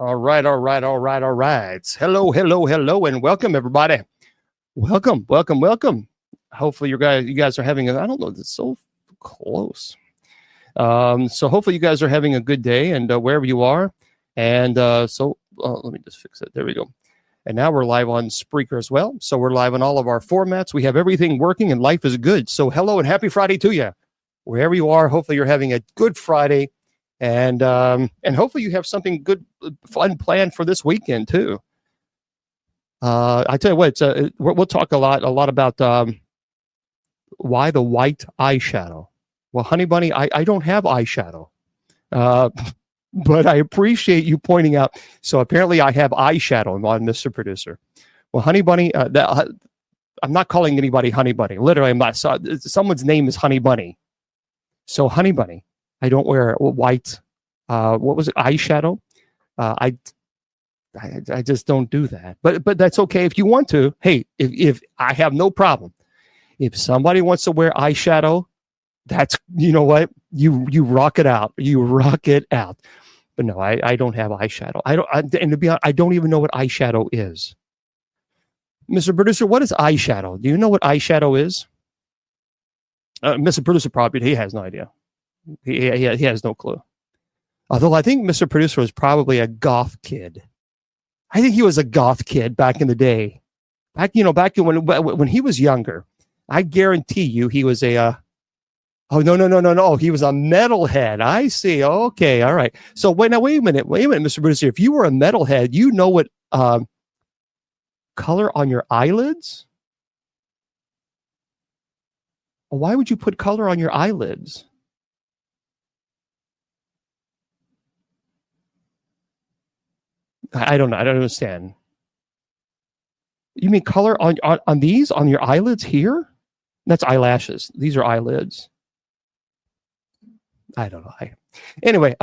All right. Hello, and welcome everybody. Welcome. Hopefully you guys are having I don't know, it's so close. So hopefully you guys are having a good day and wherever you are. And let me just fix it. There we go. And now we're live on Spreaker as well. So we're live on all of our formats. We have everything working and life is good. So hello and happy Friday to you. Wherever you are, hopefully you're having a good Friday. And hopefully you have something good, fun planned for this weekend too. I tell you what, we'll talk a lot about why the white eyeshadow. Well, Honey Bunny, I don't have eyeshadow, but I appreciate you pointing out. So apparently I have eyeshadow on Mr. Producer. Well, Honey Bunny, I'm not calling anybody Honey Bunny. Literally, I'm not. Someone's name is Honey Bunny. So Honey Bunny. I don't wear white, what was it, eyeshadow? I just don't do that. But that's okay if you want to. Hey, if I have no problem. If somebody wants to wear eyeshadow, that's, you know what, you rock it out. You rock it out. But no, I don't have eyeshadow. And to be honest, I don't even know what eyeshadow is. Mr. Producer, what is eyeshadow? Do you know what eyeshadow is? Mr. Producer probably, he has no idea. He has no clue. Although I think Mr. Producer was probably a goth kid. I think he was a goth kid back in the day. Back when he was younger. I guarantee you he was a oh no. He was a metalhead. I see. Okay, all right. So wait a minute, Mr. Producer. If you were a metalhead, you know what color on your eyelids? Well, why would you put color on your eyelids? I don't know. I don't understand. You mean color on these, on your eyelids here? That's eyelashes. These are eyelids. I don't know. Anyway,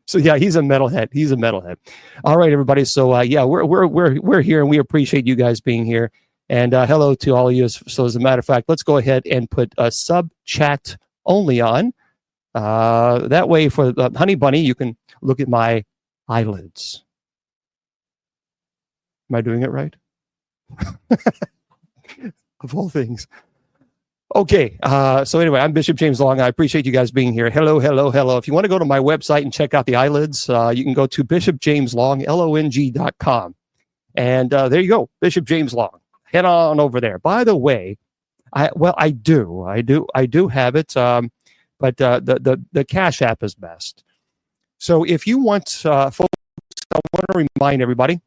so yeah, he's a metalhead. All right, everybody. So yeah, we're here, and we appreciate you guys being here. And hello to all of you. So as a matter of fact, let's go ahead and put a sub chat only on. That way, for Honey Bunny, you can look at my eyelids. Am I doing it right? Of all things. Okay. So anyway, I'm Bishop James Long. I appreciate you guys being here. Hello. If you want to go to my website and check out the eyelids, you can go to bishopjameslong.com. And there you go, Bishop James Long. Head on over there. By the way, I do have it, but the Cash App is best. So if you want, folks, I want to remind everybody,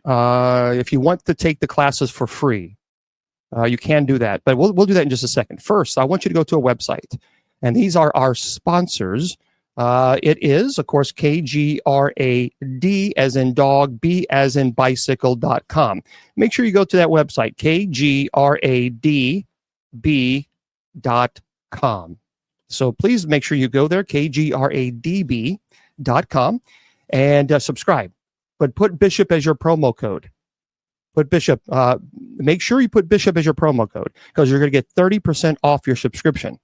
if you want to take the classes for free, you can do that. But we'll do that in just a second. First, I want you to go to a website, and these are our sponsors. It is, of course, KGRAD as in dog, B as in bicycle.com. Make sure you go to that website, KGRADB.com. So please make sure you go there, KGRADB.com, and subscribe. But put Bishop as your promo code. Put Bishop. Make sure you put Bishop as your promo code, because you're going to get 30% off your subscription.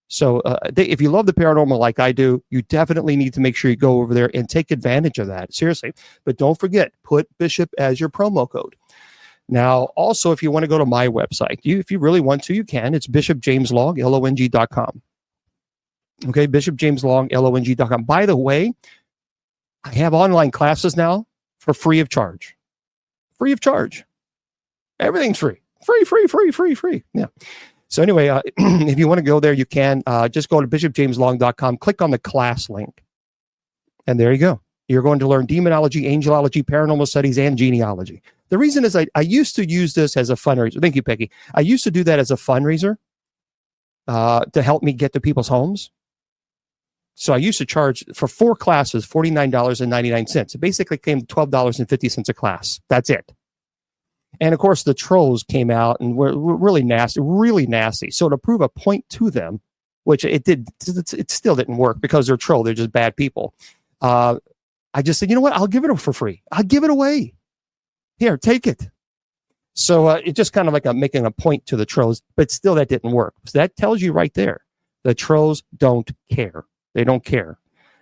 So if you love the paranormal like I do, you definitely need to make sure you go over there and take advantage of that. Seriously. But don't forget, put Bishop as your promo code. Now, also, if you want to go to my website, if you really want to, you can. It's bishopjameslong.com. Okay, bishopjameslong.com. By the way, I have online classes now for free of charge. Free of charge. Everything's free. Free. Yeah. So anyway, if you want to go there, you can. Just go to bishopjameslong.com, click on the class link, and there you go. You're going to learn demonology, angelology, paranormal studies, and genealogy. The reason is I used to use this as a fundraiser. Thank you, Peggy. I used to do that as a fundraiser to help me get to people's homes. So I used to charge for 4 classes $49.99. It basically came to $12.50 a class. That's it. And of course, the trolls came out and were really nasty. So to prove a point to them, which it still didn't work because they're troll. They're just bad people. I just said, you know what? I'll give it for free. I'll give it away. Here, take it. So it's just kind of like making a point to the trolls, but still that didn't work. So that tells you right there, the trolls don't care. They don't care.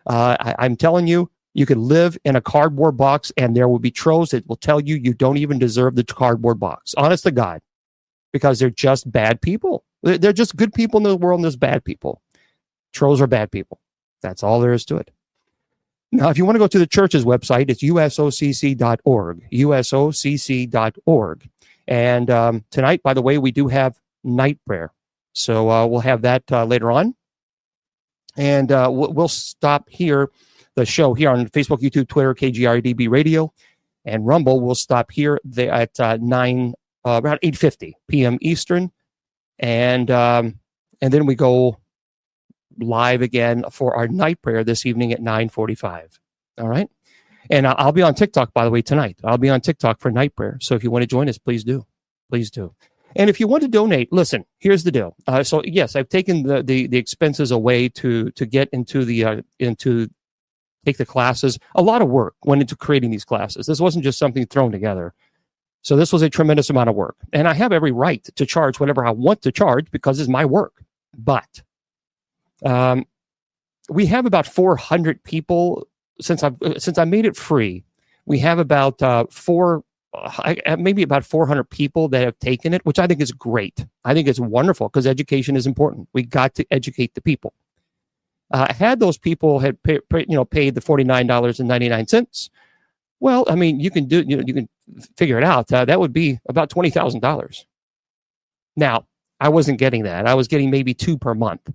I'm telling you, you could live in a cardboard box and there will be trolls that will tell you don't even deserve the cardboard box. Honest to God, because they're just bad people. They're just good people in the world and there's bad people. Trolls are bad people. That's all there is to it. Now, if you want to go to the church's website, it's usocc.org, usocc.org. And tonight, by the way, we do have night prayer. So we'll have that later on. And we'll stop here, the show here on Facebook, YouTube, Twitter, KGRDB Radio, and Rumble. We'll stop here at around 8:50 p.m. Eastern. And then we go live again for our night prayer this evening at 9:45. All right. And I'll be on TikTok, by the way, tonight. I'll be on TikTok for night prayer. So if you want to join us, please do. Please do. And if you want to donate, listen, here's the deal. So yes, I've taken the expenses away to get into take the classes. A lot of work went into creating these classes. This wasn't just something thrown together. So this was a tremendous amount of work. And I have every right to charge whatever I want to charge because it's my work. But we have about 400 people since I made it free. We have about maybe about 400 people that have taken it, which I think is great. I think it's wonderful because education is important. We got to educate the people. Had those people had paid the $49.99, well, I mean, you can figure it out. That would be about $20,000. Now, I wasn't getting that. I was getting maybe two per month.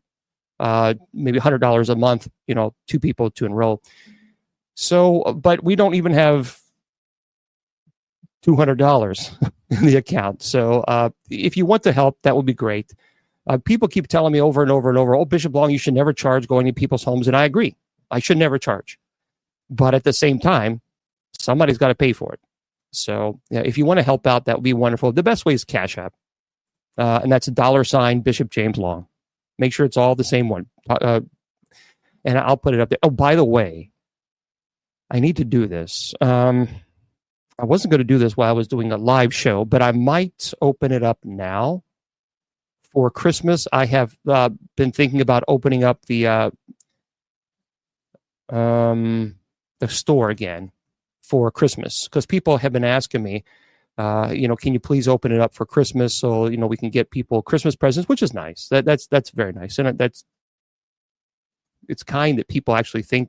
Maybe $100 a month, two people to enroll. So, but we don't even have $200 in the account. So if you want to help, that would be great. People keep telling me over and over and over, oh, Bishop Long, you should never charge going to people's homes. And I agree. I should never charge. But at the same time, somebody's got to pay for it. So if you want to help out, that would be wonderful. The best way is Cash App. And that's $, Bishop James Long. Make sure it's all the same one. And I'll put it up there. Oh, by the way, I need to do this. I wasn't going to do this while I was doing a live show, but I might open it up now. For Christmas, I have been thinking about opening up the store again for Christmas because people have been asking me, can you please open it up for Christmas so we can get people Christmas presents, which is nice. That's very nice, and it's kind that people actually think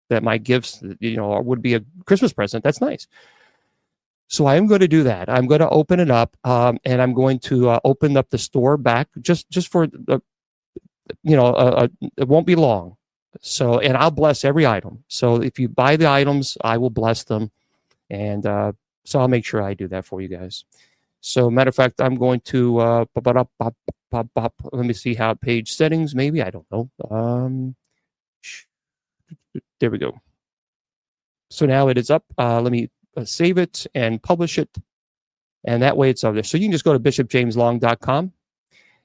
that my gifts would be a Christmas present. That's nice. So I am going to do that. I'm going to open it up, and I'm going to open up the store back just for it won't be long. So, and I'll bless every item. So if you buy the items, I will bless them, and so I'll make sure I do that for you guys. So, matter of fact, I'm going to let me see how page settings. Maybe I don't know. There we go. So now it is up. Let me save it and publish it, and that way it's up there. So you can just go to bishopjameslong.com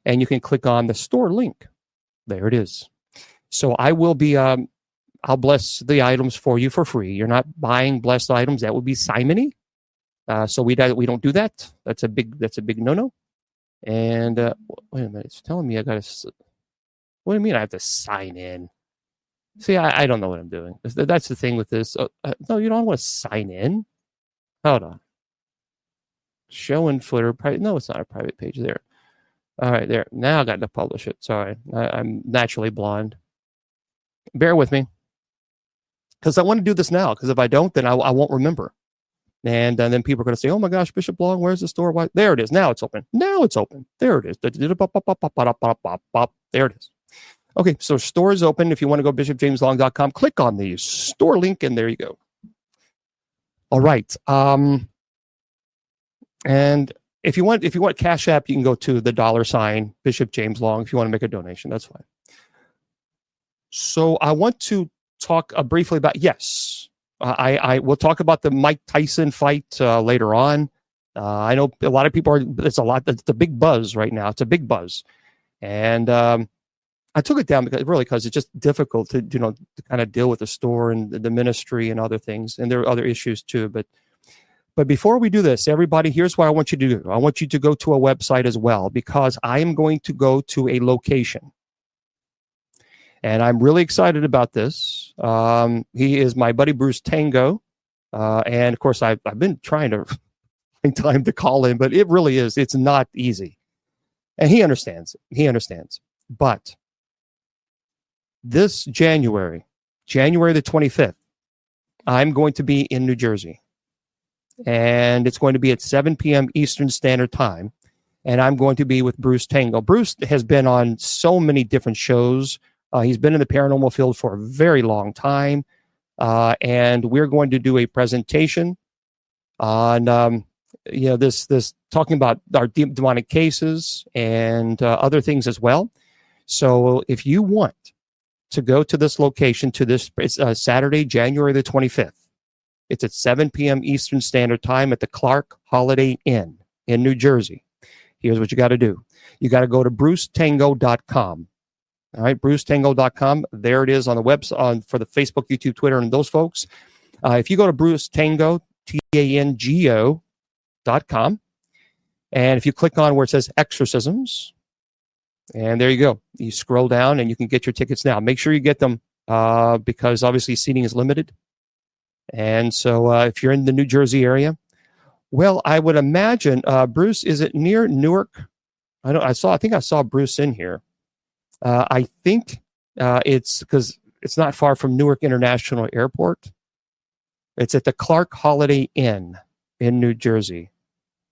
and you can click on the store link. There it is. So I will be I'll bless the items for you for free. You're not buying blessed items. That would be simony. So we don't do that. That's a big no-no. And wait a minute, it's telling me I got to. What do you mean I have to sign in? See, I don't know what I'm doing. That's the thing with this. No, you don't want to sign in. Hold on. Show and footer. No, it's not a private page there. All right, there. Now I got to publish it. Sorry, I'm naturally blind. Bear with me. Because I want to do this now. Because if I don't, then I won't remember. And then people are going to say, oh my gosh, Bishop Long, where's the store? Why? There it is. Now it's open. Now it's open. There it is. There it is. Okay, so store is open. If you want to go bishopjameslong.com, click on the store link, and there you go. All right. And if you want Cash App, you can go to the $ Bishop James Long if you want to make a donation. That's fine. So I want to talk briefly about, yes, I will talk about the Mike Tyson fight later on. I know a lot of people it's a big buzz right now. It's a big buzz. And I took it down because it's just difficult to kind of deal with the store and the ministry and other things. And there are other issues too. But before we do this, everybody, here's what I want you to do. I want you to go to a website as well, because I am going to go to a location. And I'm really excited about this. He is my buddy Bruce Tango. And of course, I've been trying to find time to call him, but it really is. It's not easy. And he understands. He understands. But this January the 25th, I'm going to be in New Jersey. And it's going to be at 7 p.m. Eastern Standard Time. And I'm going to be with Bruce Tango. Bruce has been on so many different shows. He's been in the paranormal field for a very long time. And we're going to do a presentation on, this talking about our demonic cases and other things as well. So if you want to go to this location, to this Saturday, January the 25th, it's at 7 p.m. Eastern Standard Time at the Clark Holiday Inn in New Jersey. Here's what you got to do. You got to go to brucetango.com. All right, brucetango.com. There it is on the website for the Facebook, YouTube, Twitter, and those folks. If you go to brucetango, TANGO.com, and if you click on where it says exorcisms, and there you go. You scroll down and you can get your tickets now. Make sure you get them because obviously seating is limited. And so if you're in the New Jersey area, well, I would imagine, Bruce, is it near Newark? I think I saw Bruce in here. I think it's because it's not far from Newark International Airport. It's at the Clark Holiday Inn in New Jersey.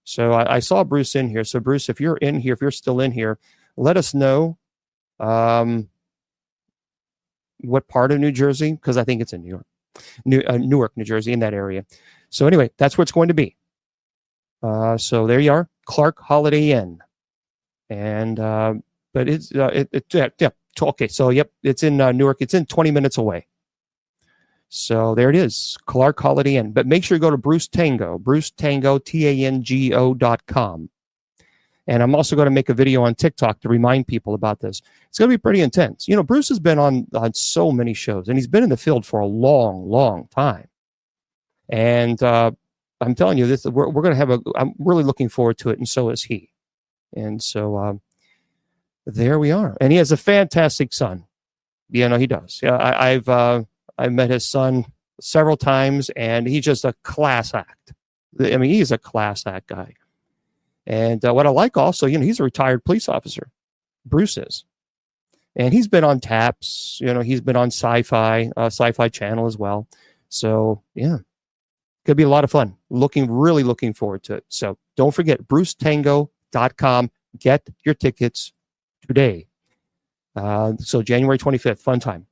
So I saw Bruce in here. So Bruce, if you're in here, if you're still in here, let us know what part of New Jersey, because I think it's in Newark, New Jersey, in that area. So anyway, that's where it's going to be. So there you are, Clark Holiday Inn. And but it's okay. So yep, it's in Newark. It's in 20 minutes away. So there it is, Clark Holiday Inn. But make sure you go to Bruce Tango, TANGO.com. And I'm also going to make a video on TikTok to remind people about this. It's going to be pretty intense. You know, Bruce has been on so many shows, and he's been in the field for a long, long time. And I'm telling you, we're going to have I'm really looking forward to it, and so is he. And so there we are. And he has a fantastic son. Yeah, no, he does. Yeah, I've met his son several times, and he's just a class act. I mean, he's a class act guy. And what I like also, he's a retired police officer. Bruce is. And he's been on TAPS. He's been on Sci-Fi Channel as well. So, yeah, could be a lot of fun. Really looking forward to it. So don't forget, brucetango.com. Get your tickets today. So January 25th, fun time.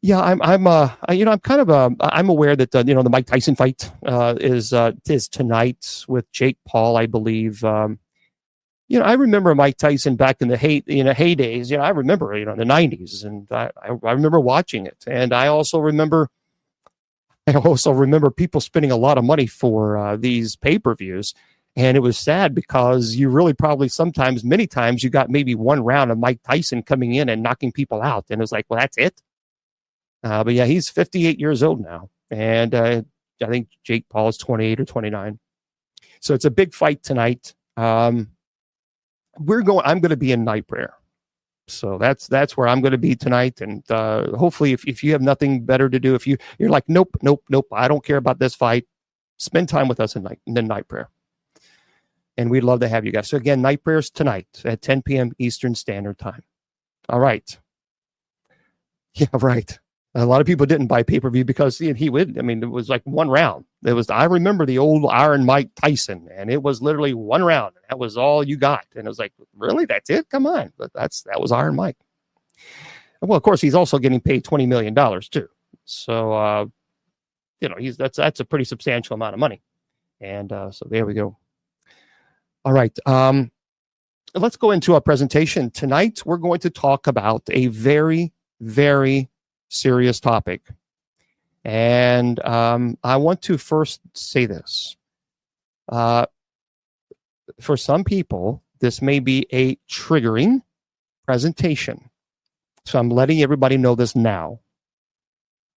Yeah, I'm aware that the Mike Tyson fight is tonight with Jake Paul, I believe. I remember Mike Tyson back in the heydays. I remember the 90s, and I remember watching it, and I also remember people spending a lot of money for these pay-per-views, and it was sad because you really probably many times you got maybe one round of Mike Tyson coming in and knocking people out, and it was like, well, that's it. But yeah, he's 58 years old now, and I think Jake Paul is 28 or 29. So it's a big fight tonight. I'm going to be in night prayer, so that's where I'm going to be tonight. And hopefully, if you have nothing better to do, if you're like, nope, I don't care about this fight, spend time with us in the night prayer, and we'd love to have you guys. So again, night prayers tonight at 10 p.m. Eastern Standard Time. All right. Yeah, right. A lot of people didn't buy pay-per-view because he would. I mean, it was like one round. I remember the old Iron Mike Tyson, and it was literally one round. That was all you got. And it was like, really? That's it? Come on. But that was Iron Mike. Well, of course, he's also getting paid $20 million too. So, that's a pretty substantial amount of money. And so there we go. All right. Let's go into our presentation. Tonight, we're going to talk about a very, very serious topic. And I want to first say this. For some people, this may be a triggering presentation. So I'm letting everybody know this now.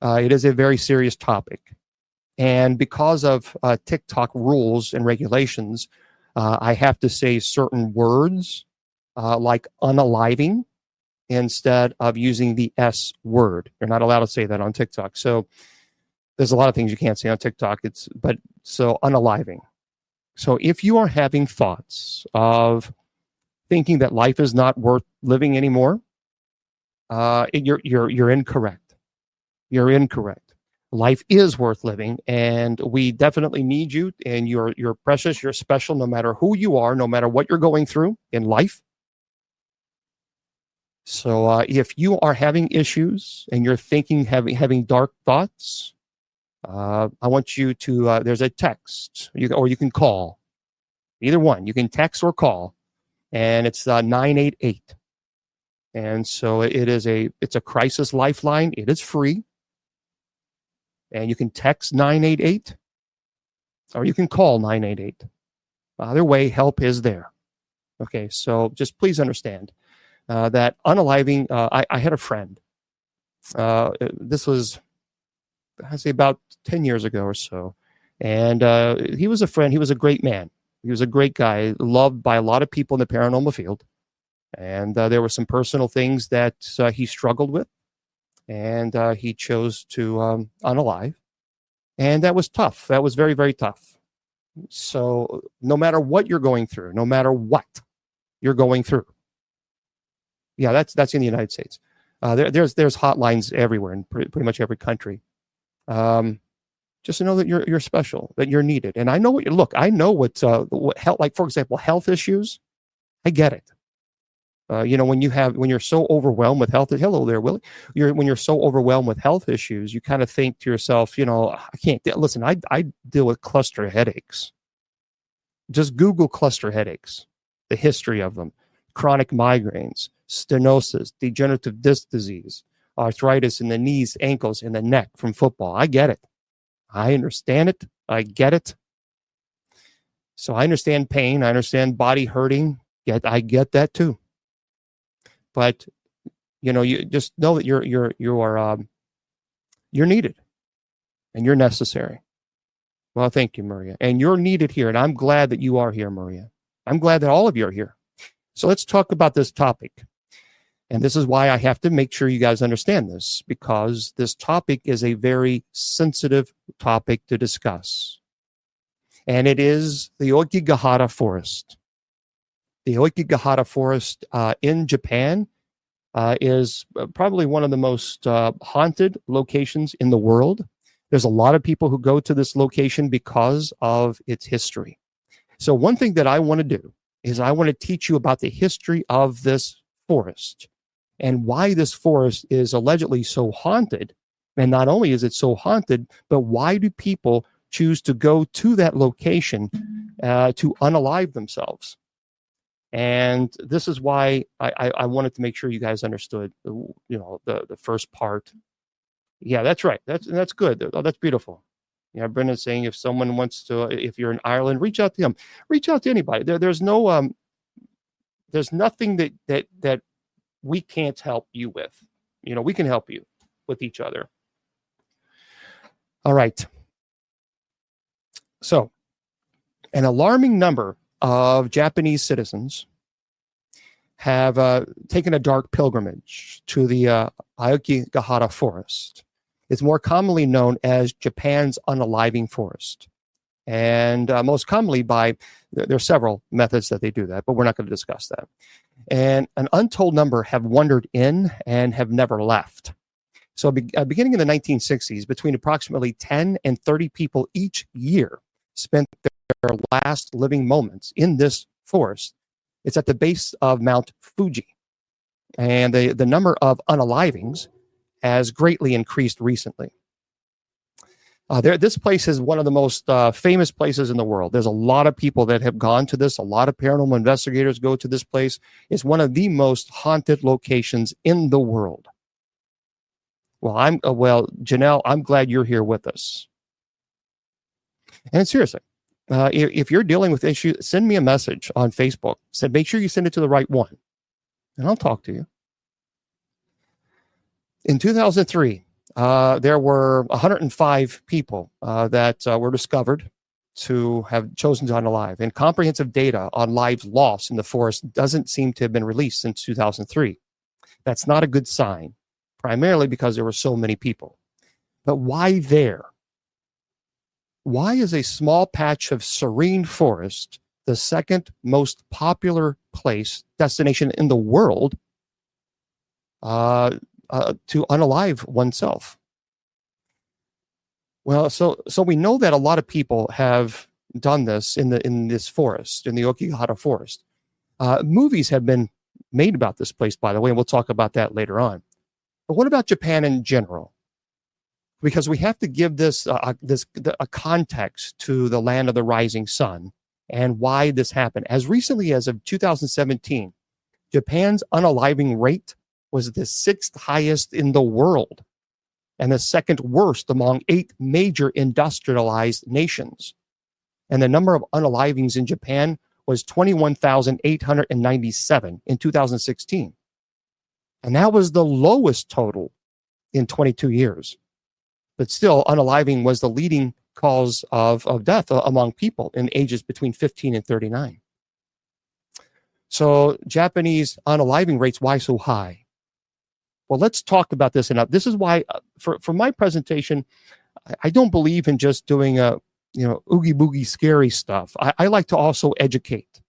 It is a very serious topic. And because of TikTok rules and regulations, I have to say certain words like unaliving instead of using the S word. You're not allowed to say that on TikTok. So there's a lot of things you can't say on TikTok. So unaliving. So if you are having thoughts of thinking that life is not worth living anymore, you're incorrect. You're incorrect. Life is worth living, and we definitely need you. And you're precious. You're special, no matter who you are, no matter what you're going through in life. So if you are having issues and you're thinking, having dark thoughts, I want you to. There's a text, or you can call. Either one. You can text or call, and it's 988. And so it's a crisis lifeline. It is free. And you can text 988 or you can call 988. Either way, help is there. Okay, so just please understand that unaliving, I had a friend. This was, I'd say, about 10 years ago or so. And he was a friend. He was a great man. He was a great guy, loved by a lot of people in the paranormal field. And there were some personal things that he struggled with, and he chose to unalive. And that was tough. That was very, very tough. So no matter what you're going through, no matter what you're going through, yeah, that's in the United States. There's hotlines everywhere in pretty much every country. Just to know that you're special, that you're needed. And I know I know what health, like for example, health issues. I get it. When you're so overwhelmed with health, hello there, Willie. When you're so overwhelmed with health issues, you kind of think to yourself, I can't listen. I deal with cluster headaches. Just Google cluster headaches, the history of them, chronic migraines, stenosis, degenerative disc disease, arthritis in the knees, ankles, and the neck from football. I get it. I understand it. I get it. So I understand pain. I understand body hurting. I get that too. But you just know that you're needed, and you're necessary. Well, thank you, Maria, and you're needed here, and I'm glad that you are here, Maria. I'm glad that all of you are here. So let's talk about this topic, and this is why I have to make sure you guys understand this, because this topic is a very sensitive topic to discuss, and it is the Aokigahara forest. The Aokigahara forest in Japan is probably one of the most haunted locations in the world. There's a lot of people who go to this location because of its history. So one thing that I want to do is I want to teach you about the history of this forest and why this forest is allegedly so haunted. And not only is it so haunted, but why do people choose to go to that location to unalive themselves? And this is why I wanted to make sure you guys understood, the first part. Yeah, that's right. That's good. Oh, that's beautiful. Yeah, Brendan's saying if someone wants to, if you're in Ireland, reach out to him. Reach out to anybody. There's no, there's nothing that we can't help you with. We can help you with each other. All right. So, an alarming number of Japanese citizens have taken a dark pilgrimage to the Aokigahara forest. It's more commonly known as Japan's unaliving forest. And most commonly there are several methods that they do that, but we're not going to discuss that. And an untold number have wandered in and have never left. So beginning in the 1960s, between approximately 10 and 30 people each year spent their last living moments in this forest. It's at the base of Mount Fuji. And the number of unalivings has greatly increased recently. This place is one of the most famous places in the world. There's a lot of people that have gone to this. A lot of paranormal investigators go to this place. It's one of the most haunted locations in the world. Well, Janelle, I'm glad you're here with us. And seriously, if you're dealing with issues, send me a message on Facebook. Make sure you send it to the right one, and I'll talk to you. In 2003, there were 105 people that were discovered to have chosen to unalive, and comprehensive data on lives lost in the forest doesn't seem to have been released since 2003. That's not a good sign, primarily because there were so many people. But why there? Why is a small patch of serene forest the second most popular destination in the world to unalive oneself? Well, so we know that a lot of people have done this in this forest, in the Aokigahara forest. Movies have been made about this place, by the way, and we'll talk about that later on. But what about Japan in general? Because we have to give this a context to the land of the rising sun and why this happened. As recently as of 2017, Japan's unaliving rate was the 6th highest in the world and the 2nd worst among 8 major industrialized nations. And the number of unalivings in Japan was 21,897 in 2016. And that was the lowest total in 22 years. But still, unaliving was the leading cause of death among people in ages between 15 and 39. So Japanese unaliving rates, why so high? Well, let's talk about this. And this is why, for my presentation, I don't believe in just doing oogie boogie scary stuff. I like to also educate,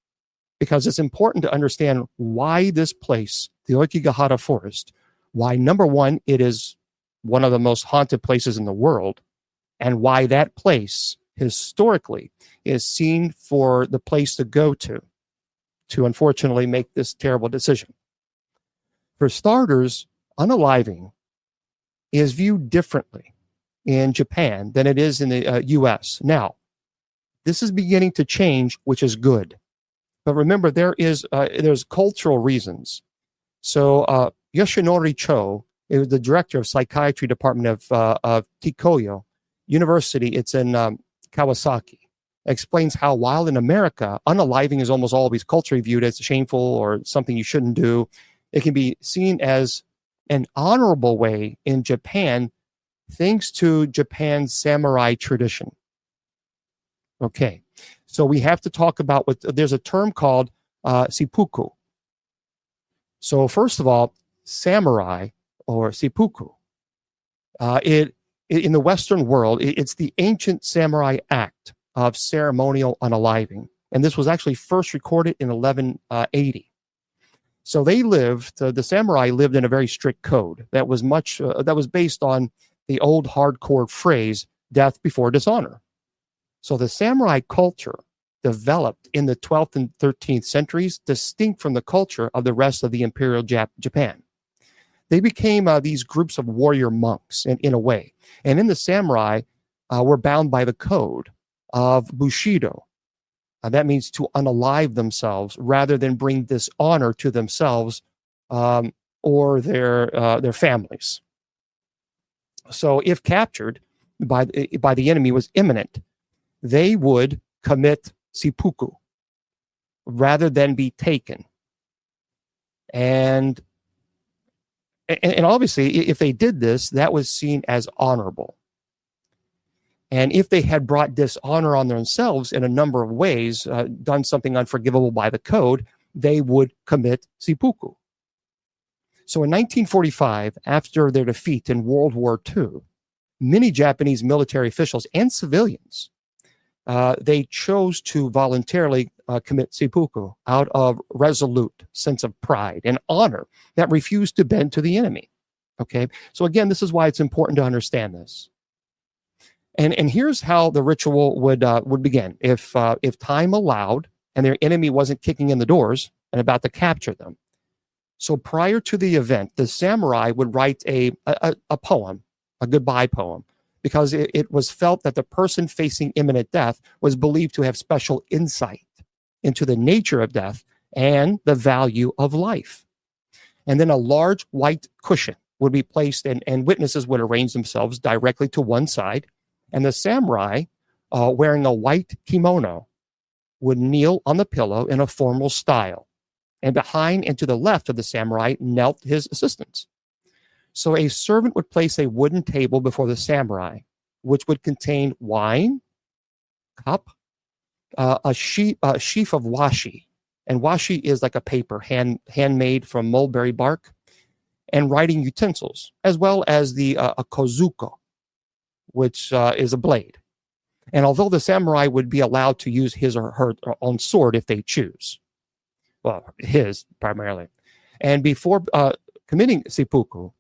because it's important to understand why this place, the Aokigahara forest, why, number one, it is one of the most haunted places in the world, and why that place historically is seen for the place to go to unfortunately make this terrible decision. For starters, unaliving is viewed differently in Japan than it is in the US. Now, this is beginning to change, which is good. But remember, there's cultural reasons. So Yoshinori Cho, it was the director of psychiatry department of Tikoyo University. It's in Kawasaki. Explains how, while in America, unaliving is almost always culturally viewed as shameful or something you shouldn't do, it can be seen as an honorable way in Japan, thanks to Japan's samurai tradition. Okay, so we have to talk about there's a term called seppuku. So first of all, samurai, or seppuku, in the Western world, it's the ancient samurai act of ceremonial unaliving. And this was actually first recorded in 1180. So the samurai lived in a very strict code that was based on the old hardcore phrase, death before dishonor. So the samurai culture developed in the 12th and 13th centuries, distinct from the culture of the rest of the imperial Japan. They became these groups of warrior monks in a way. And in the samurai were bound by the code of Bushido. That means to unalive themselves rather than bring dishonor to themselves or their families. So if captured by the enemy was imminent, they would commit seppuku rather than be taken. And obviously, if they did this, that was seen as honorable. And if they had brought dishonor on themselves in a number of ways, done something unforgivable by the code, they would commit seppuku. So in 1945, after their defeat in World War II, many Japanese military officials and civilians, they chose to voluntarily commit seppuku out of resolute sense of pride and honor that refused to bend to the enemy. Okay, so again, this is why it's important to understand this. And here's how the ritual would begin. If time allowed and their enemy wasn't kicking in the doors and about to capture them. So prior to the event, the samurai would write a poem, a goodbye poem, because it was felt that the person facing imminent death was believed to have special insight into the nature of death and the value of life. And then a large white cushion would be placed, and witnesses would arrange themselves directly to one side. And the samurai, wearing a white kimono, would kneel on the pillow in a formal style. And behind and to the left of the samurai knelt his assistants. So a servant would place a wooden table before the samurai, which would contain wine, cup, a sheaf of washi. And washi is like a paper handmade from mulberry bark. and writing utensils, as well as the a kozuko, which is a blade. And although the samurai would be allowed to use his or her own sword if they choose, well, his primarily. And before committing seppuku,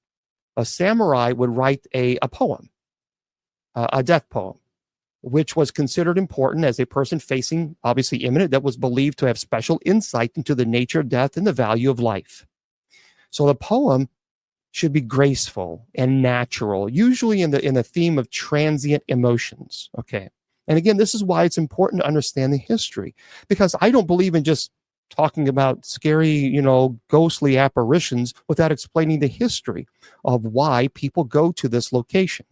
a samurai would write a poem, a death poem, which was considered important as a person facing, obviously imminent, that was believed to have special insight into the nature of death and the value of life. So the poem should be graceful and natural, usually in the theme of transient emotions. Okay. And again, this is why it's important to understand the history, because I don't believe in just talking about scary, ghostly apparitions without explaining the history of why people go to this location.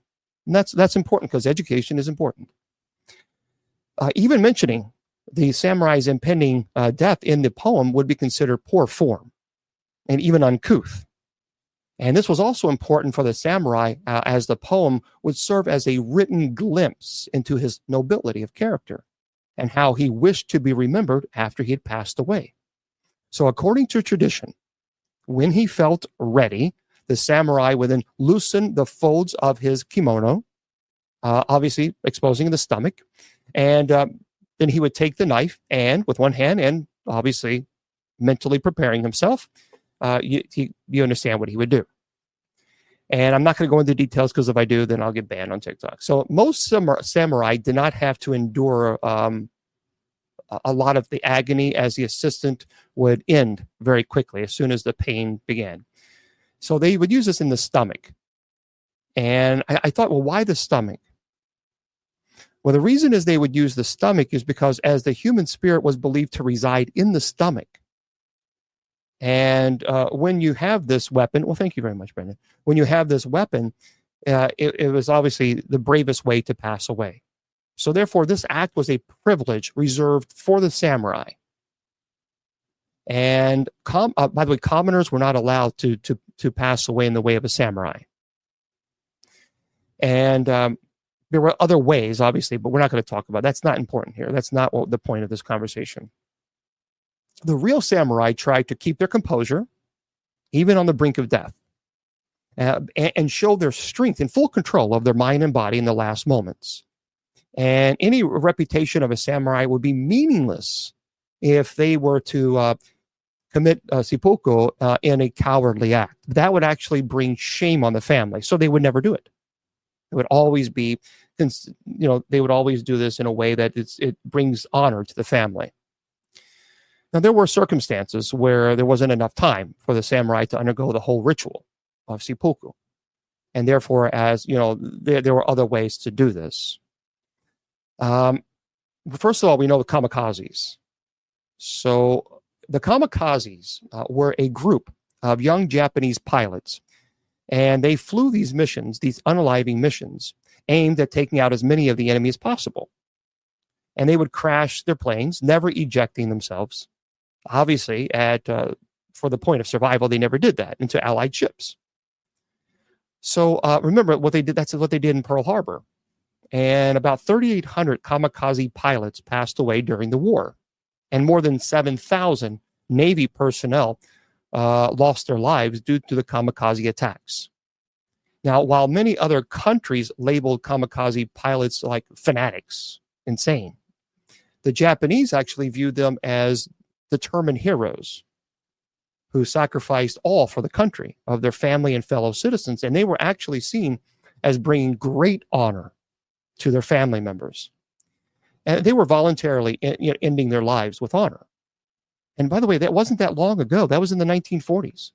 And that's important, because education is important. Even mentioning the samurai's impending death in the poem would be considered poor form and even uncouth. And this was also important for the samurai, as the poem would serve as a written glimpse into his nobility of character and how he wished to be remembered after he had passed away. So according to tradition, when he felt ready, the samurai would then loosen the folds of his kimono, obviously exposing the stomach, and then he would take the knife and with one hand, and obviously mentally preparing himself, you understand what he would do. And I'm not going to go into details, because if I do, then I'll get banned on TikTok. So most samurai did not have to endure a lot of the agony, as the assistant would end very quickly as soon as the pain began. So they would use this in the stomach. And I thought, well, why the stomach? Well, the reason is they would use the stomach is because as the human spirit was believed to reside in the stomach. And when you have this weapon, well, thank you very much, Brendan. When you have this weapon, it was obviously the bravest way to pass away. So therefore, this act was a privilege reserved for the samurai. And by the way, commoners were not allowed to pass away in the way of a samurai. And there were other ways, obviously, but we're not going to talk about. That's not important here. That's not the point of this conversation. The real samurai tried to keep their composure, even on the brink of death, and show their strength and full control of their mind and body in the last moments. And any reputation of a samurai would be meaningless if they were to commit seppuku in a cowardly act. That would actually bring shame on the family, so they would never do it. It would always be, they would always do this in a way that it brings honor to the family. Now, there were circumstances where there wasn't enough time for the samurai to undergo the whole ritual of seppuku. And therefore, there were other ways to do this. First of all, we know the kamikazes. So the kamikazes were a group of young Japanese pilots, and they flew these missions, these unaliving missions, aimed at taking out as many of the enemy as possible. And they would crash their planes, never ejecting themselves. Obviously, for the point of survival, they never did that into Allied ships. So remember what they did. That's what they did in Pearl Harbor. And about 3,800 kamikaze pilots passed away during the war. And more than 7,000 Navy personnel lost their lives due to the kamikaze attacks. Now, while many other countries labeled kamikaze pilots like fanatics, insane, the Japanese actually viewed them as determined heroes who sacrificed all for the country of their family and fellow citizens. And they were actually seen as bringing great honor to their family members. And they were voluntarily ending their lives with honor. And by the way, that wasn't that long ago. That was in the 1940s.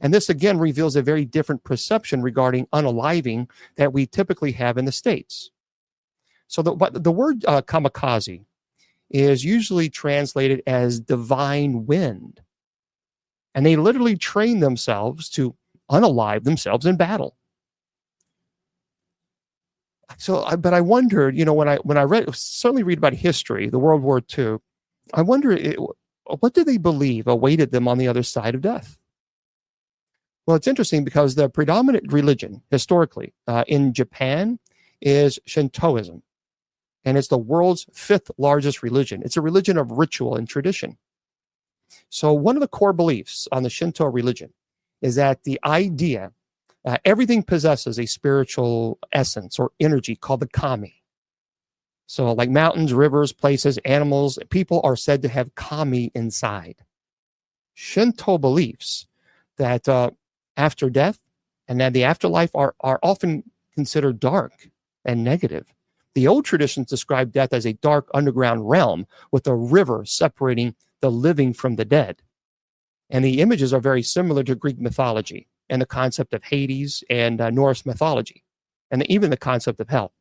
And this again reveals a very different perception regarding unaliving that we typically have in the States. So the word kamikaze is usually translated as divine wind. And they literally train themselves to unalive themselves in battle. So, but I wondered, when I certainly read about history, the World War II, I wonder what did they believe awaited them on the other side of death? Well, it's interesting because the predominant religion historically in Japan is Shintoism. And it's the world's 5th largest religion. It's a religion of ritual and tradition. So one of the core beliefs on the Shinto religion is that the idea, everything possesses a spiritual essence or energy called the kami. So like mountains, rivers, places, animals, people are said to have kami inside. Shinto beliefs that after death and that the afterlife are often considered dark and negative. The old traditions describe death as a dark underground realm with a river separating the living from the dead. And the images are very similar to Greek mythology and the concept of Hades and Norse mythology, and even the concept of hell.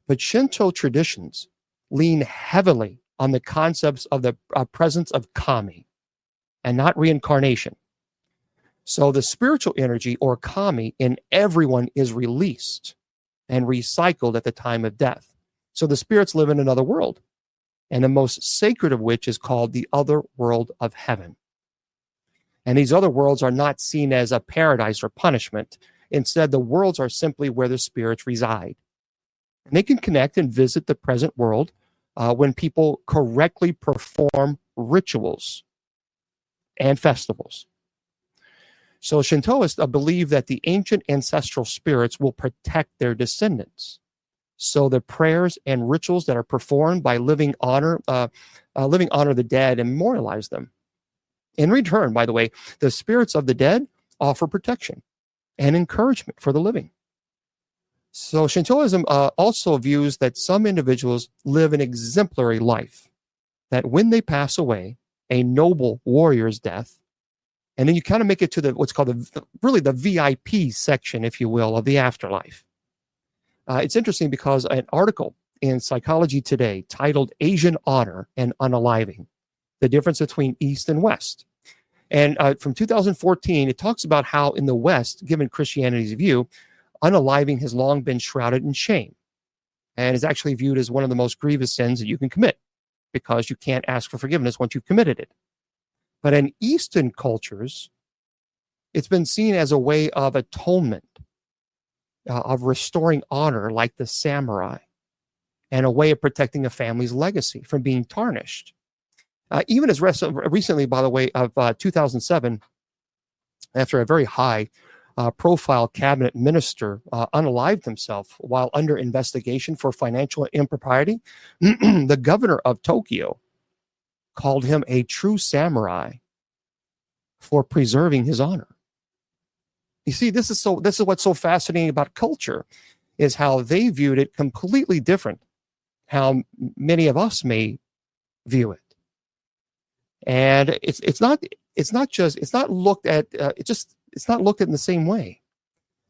But Shinto traditions lean heavily on the concepts of the presence of kami and not reincarnation. So the spiritual energy or kami in everyone is released and recycled at the time of death. So the spirits live in another world, and the most sacred of which is called the other world of heaven. And these other worlds are not seen as a paradise or punishment. Instead, the worlds are simply where the spirits reside. And they can connect and visit the present world when people correctly perform rituals and festivals. So Shintoists believe that the ancient ancestral spirits will protect their descendants. So the prayers and rituals that are performed by living honor the dead and memorialize them. In return, by the way, the spirits of the dead offer protection and encouragement for the living. So Shintoism also views that some individuals live an exemplary life, that when they pass away, a noble warrior's death, and then you kind of make it to what's called the VIP section, if you will, of the afterlife. It's interesting because an article in Psychology Today titled Asian Honor and Unaliving, the difference between East and West. And from 2014, it talks about how in the West, given Christianity's view, unaliving has long been shrouded in shame and is actually viewed as one of the most grievous sins that you can commit because you can't ask for forgiveness once you've committed it. But in Eastern cultures, it's been seen as a way of atonement, of restoring honor like the samurai, and a way of protecting a family's legacy from being tarnished. Even as recently, by the way, of 2007, after a very high profile cabinet minister unalived himself while under investigation for financial impropriety, the governor of Tokyo called him a true samurai for preserving his honor. You see, this is what's so fascinating about culture, is how they viewed it completely different how many of us may view it. And it's not looked at in the same way.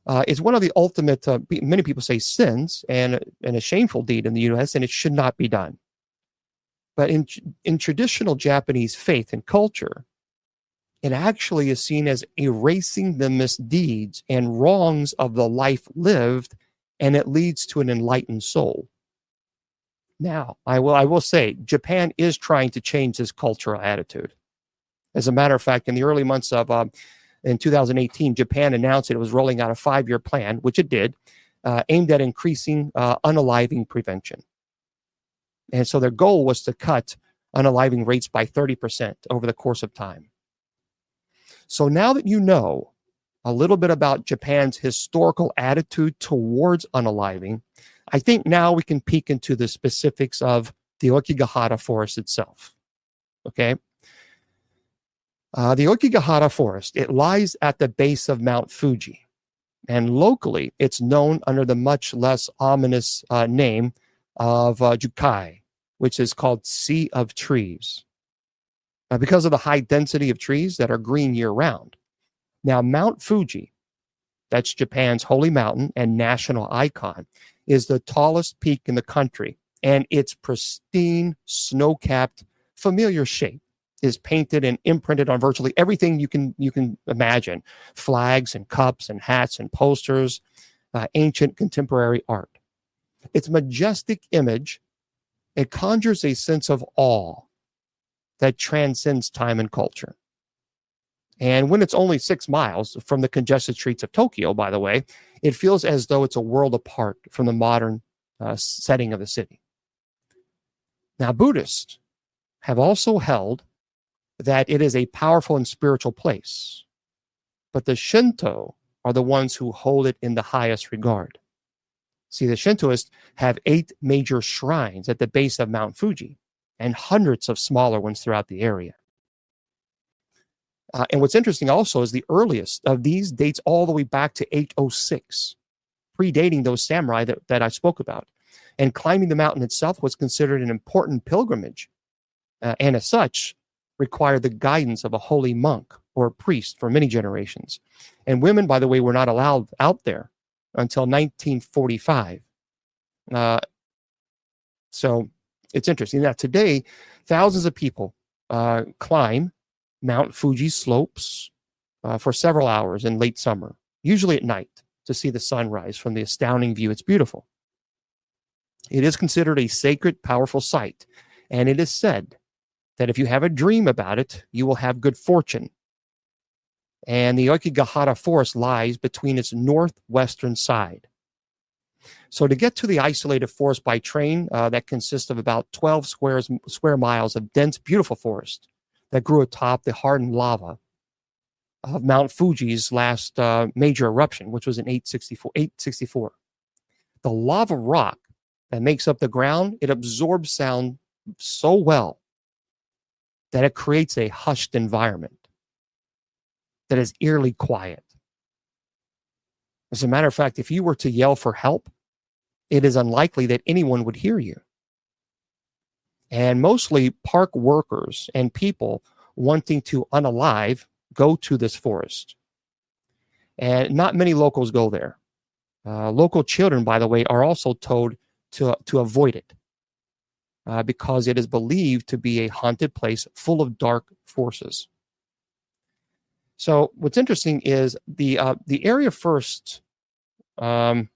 It's one of the ultimate, many people say, sins and a shameful deed in the U.S., and it should not be done. But in traditional Japanese faith and culture, it actually is seen as erasing the misdeeds and wrongs of the life lived, and it leads to an enlightened soul. Now, I will say, Japan is trying to change this cultural attitude. As a matter of fact, in the early months of in 2018, Japan announced that it was rolling out a 5-year plan, which it did, aimed at increasing unaliving prevention. And so their goal was to cut unaliving rates by 30% over the course of time. So now that you know a little bit about Japan's historical attitude towards unaliving, I think now we can peek into the specifics of the Aokigahara forest itself. Okay? The Aokigahara forest, it lies at the base of Mount Fuji. And locally, it's known under the much less ominous name of Jukai, which is called Sea of Trees, because of the high density of trees that are green year-round. Now, Mount Fuji, that's Japan's holy mountain and national icon, is the tallest peak in the country, and its pristine, snow-capped, familiar shape is painted and imprinted on virtually everything you can imagine: flags and cups and hats and posters, ancient contemporary art. Its majestic image, it conjures a sense of awe that transcends time and culture. And when it's only 6 miles from the congested streets of Tokyo, by the way, it feels as though it's a world apart from the modern setting of the city. Now, Buddhists have also held that it is a powerful and spiritual place. but the Shinto are the ones who hold it in the highest regard. See, the Shintoists have 8 major shrines at the base of Mount Fuji and hundreds of smaller ones throughout the area. And what's interesting also is the earliest of these dates all the way back to 806, predating those samurai that I spoke about. And climbing the mountain itself was considered an important pilgrimage, and as such, required the guidance of a holy monk or a priest for many generations. And women, by the way, were not allowed out there until 1945. So it's interesting. Now, today, thousands of people climb Mount Fuji slopes for several hours in late summer, usually at night, to see the sunrise from the astounding view. It's beautiful. It is considered a sacred, powerful site, and it is said that if you have a dream about it, you will have good fortune. And the Aokigahara forest lies between its northwestern side. So to get to the isolated forest by train, that consists of about 12 square miles of dense, beautiful forest that grew atop the hardened lava of Mount Fuji's last major eruption, which was in 864. The lava rock that makes up the ground, it absorbs sound so well that it creates a hushed environment that is eerily quiet. As a matter of fact, if you were to yell for help, it is unlikely that anyone would hear you. And mostly park workers and people wanting to unalive go to this forest. And not many locals go there. Local children, by the way, are also told to avoid it because it is believed to be a haunted place full of dark forces. So what's interesting is the area first. So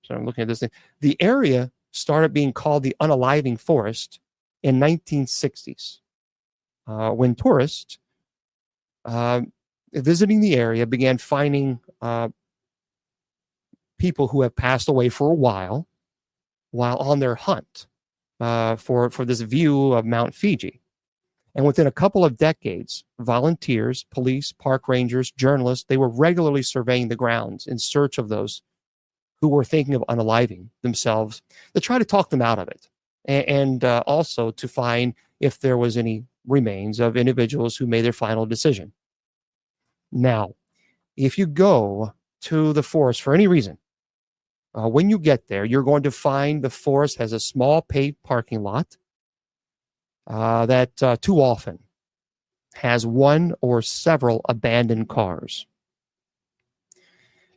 I'm looking at this thing. The area started being called the Unaliving Forest in 1960s when tourists visiting the area began finding people who have passed away for a while on their hunt for this view of Mount Fuji. And within a couple of decades, volunteers, police, park rangers, journalists, they were regularly surveying the grounds in search of those who were thinking of unaliving themselves to try to talk them out of it. And also to find if there was any remains of individuals who made their final decision. Now, if you go to the forest for any reason, when you get there, you're going to find the forest has a small paved parking lot that too often has one or several abandoned cars.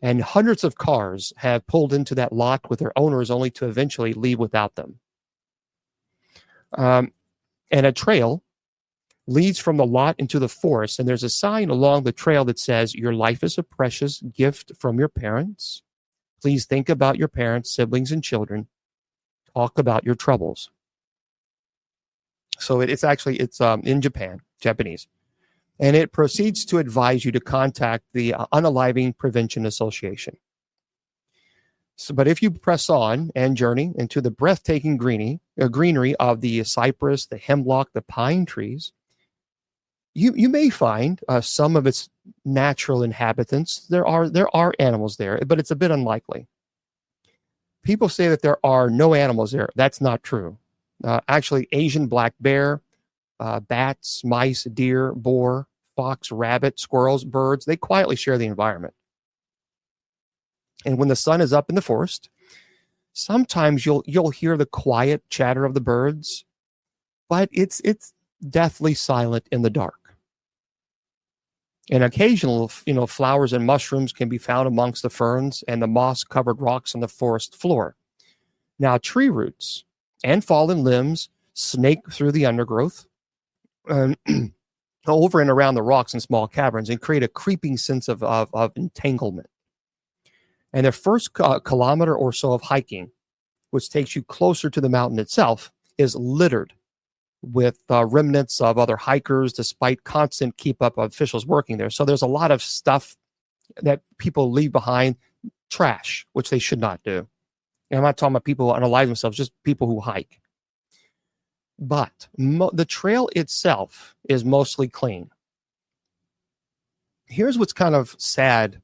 And hundreds of cars have pulled into that lot with their owners only to eventually leave without them. And a trail leads from the lot into the forest, and there's a sign along the trail that says, "Your life is a precious gift from your parents. Please think about your parents, siblings, and children. Talk about your troubles." So it's in Japanese. And it proceeds to advise you to contact the Unaliving Prevention Association. But if you press on and journey into the breathtaking greenery of the cypress, the hemlock, the pine trees, you may find some of its natural inhabitants. There are animals there, but it's a bit unlikely. People say that there are no animals there. That's not true. Actually, Asian black bear, bats, mice, deer, boar, fox, rabbit, squirrels, birds, they quietly share the environment. And when the sun is up in the forest, sometimes you'll hear the quiet chatter of the birds, but it's deathly silent in the dark. And occasional, flowers and mushrooms can be found amongst the ferns and the moss-covered rocks on the forest floor. Now, tree roots and fallen limbs snake through the undergrowth over and around the rocks and small caverns and create a creeping sense of entanglement. And the first kilometer or so of hiking, which takes you closer to the mountain itself, is littered with remnants of other hikers, despite constant keep-up of officials working there. So there's a lot of stuff that people leave behind, trash, which they should not do. And I'm not talking about people who unalive themselves, just people who hike. But the trail itself is mostly clean. here's what's kind of sad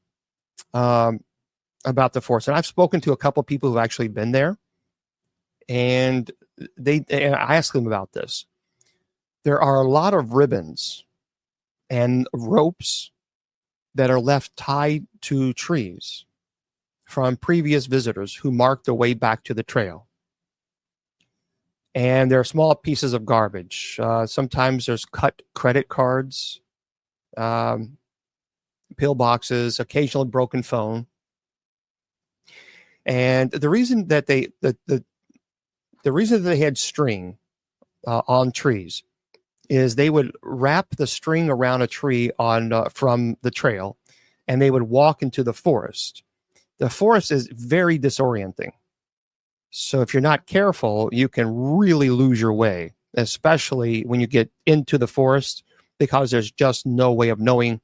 about the forest. And I've spoken to a couple of people who've actually been there, and I asked them about this. There are a lot of ribbons and ropes that are left tied to trees from previous visitors who marked their way back to the trail. And there are small pieces of garbage. Sometimes there's cut credit cards, pillboxes, occasional broken phone. And the reason that the reason that they had string on trees is they would wrap the string around a tree on from the trail, and they would walk into the forest. The forest is very disorienting. So if you're not careful, you can really lose your way, especially when you get into the forest, because there's just no way of knowing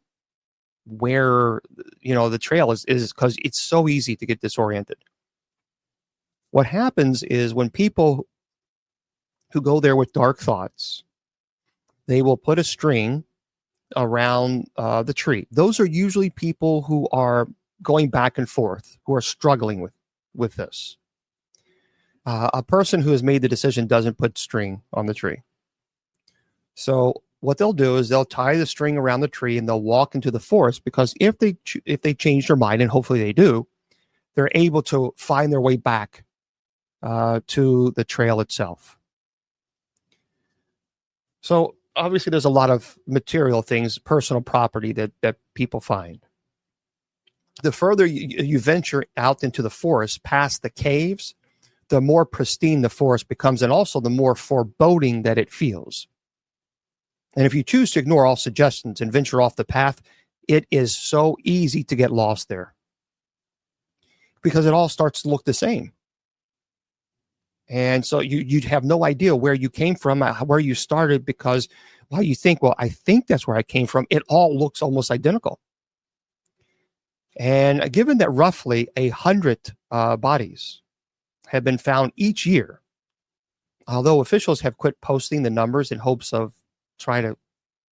where, the trail is because it's so easy to get disoriented. What happens is when people who go there with dark thoughts, they will put a string around the tree. Those are usually people who are going back and forth, who are struggling with this. A person who has made the decision doesn't put string on the tree. So what they'll do is they'll tie the string around the tree and they'll walk into the forest, because if they change their mind, and hopefully they do, they're able to find their way back to the trail itself. So obviously there's a lot of material things, personal property that people find. The further you venture out into the forest past the caves, the more pristine the forest becomes, and also the more foreboding that it feels. And if you choose to ignore all suggestions and venture off the path, it is so easy to get lost there, because it all starts to look the same. And so you'd have no idea where you came from, where you started, because while you think, well, I think that's where I came from, it all looks almost identical. And given that roughly 100 bodies have been found each year, although officials have quit posting the numbers in hopes of trying to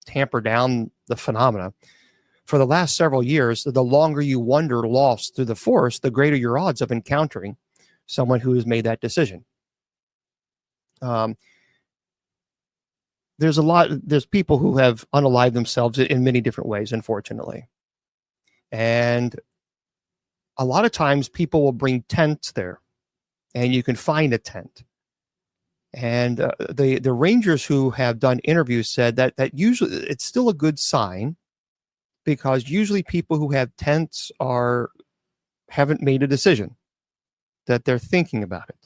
tamper down the phenomena, for the last several years, the longer you wander lost through the forest, the greater your odds of encountering someone who has made that decision. There's people who have unalived themselves in many different ways, unfortunately. And a lot of times people will bring tents there, and you can find a tent. And the rangers who have done interviews said that usually it's still a good sign, because usually people who have tents haven't made a decision, that they're thinking about it.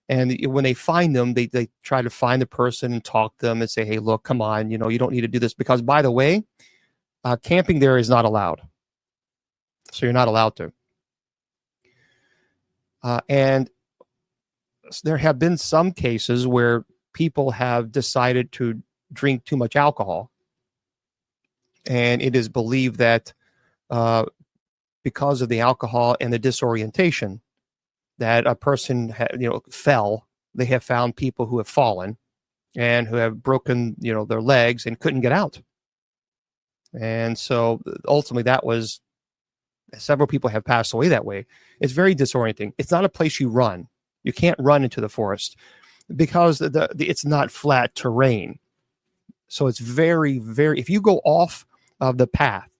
And when they find them, they try to find the person and talk to them and say, hey, look, come on, you don't need to do this, because, by the way, camping there is not allowed. So you're not allowed to. And there have been some cases where people have decided to drink too much alcohol. And it is believed that because of the alcohol and the disorientation, that a person fell. They have found people who have fallen and who have broken their legs and couldn't get out. And so ultimately several people have passed away that way. It's very disorienting. It's not a place you run. You can't run into the forest because it's not flat terrain. So it's very, very, if you go off of the path,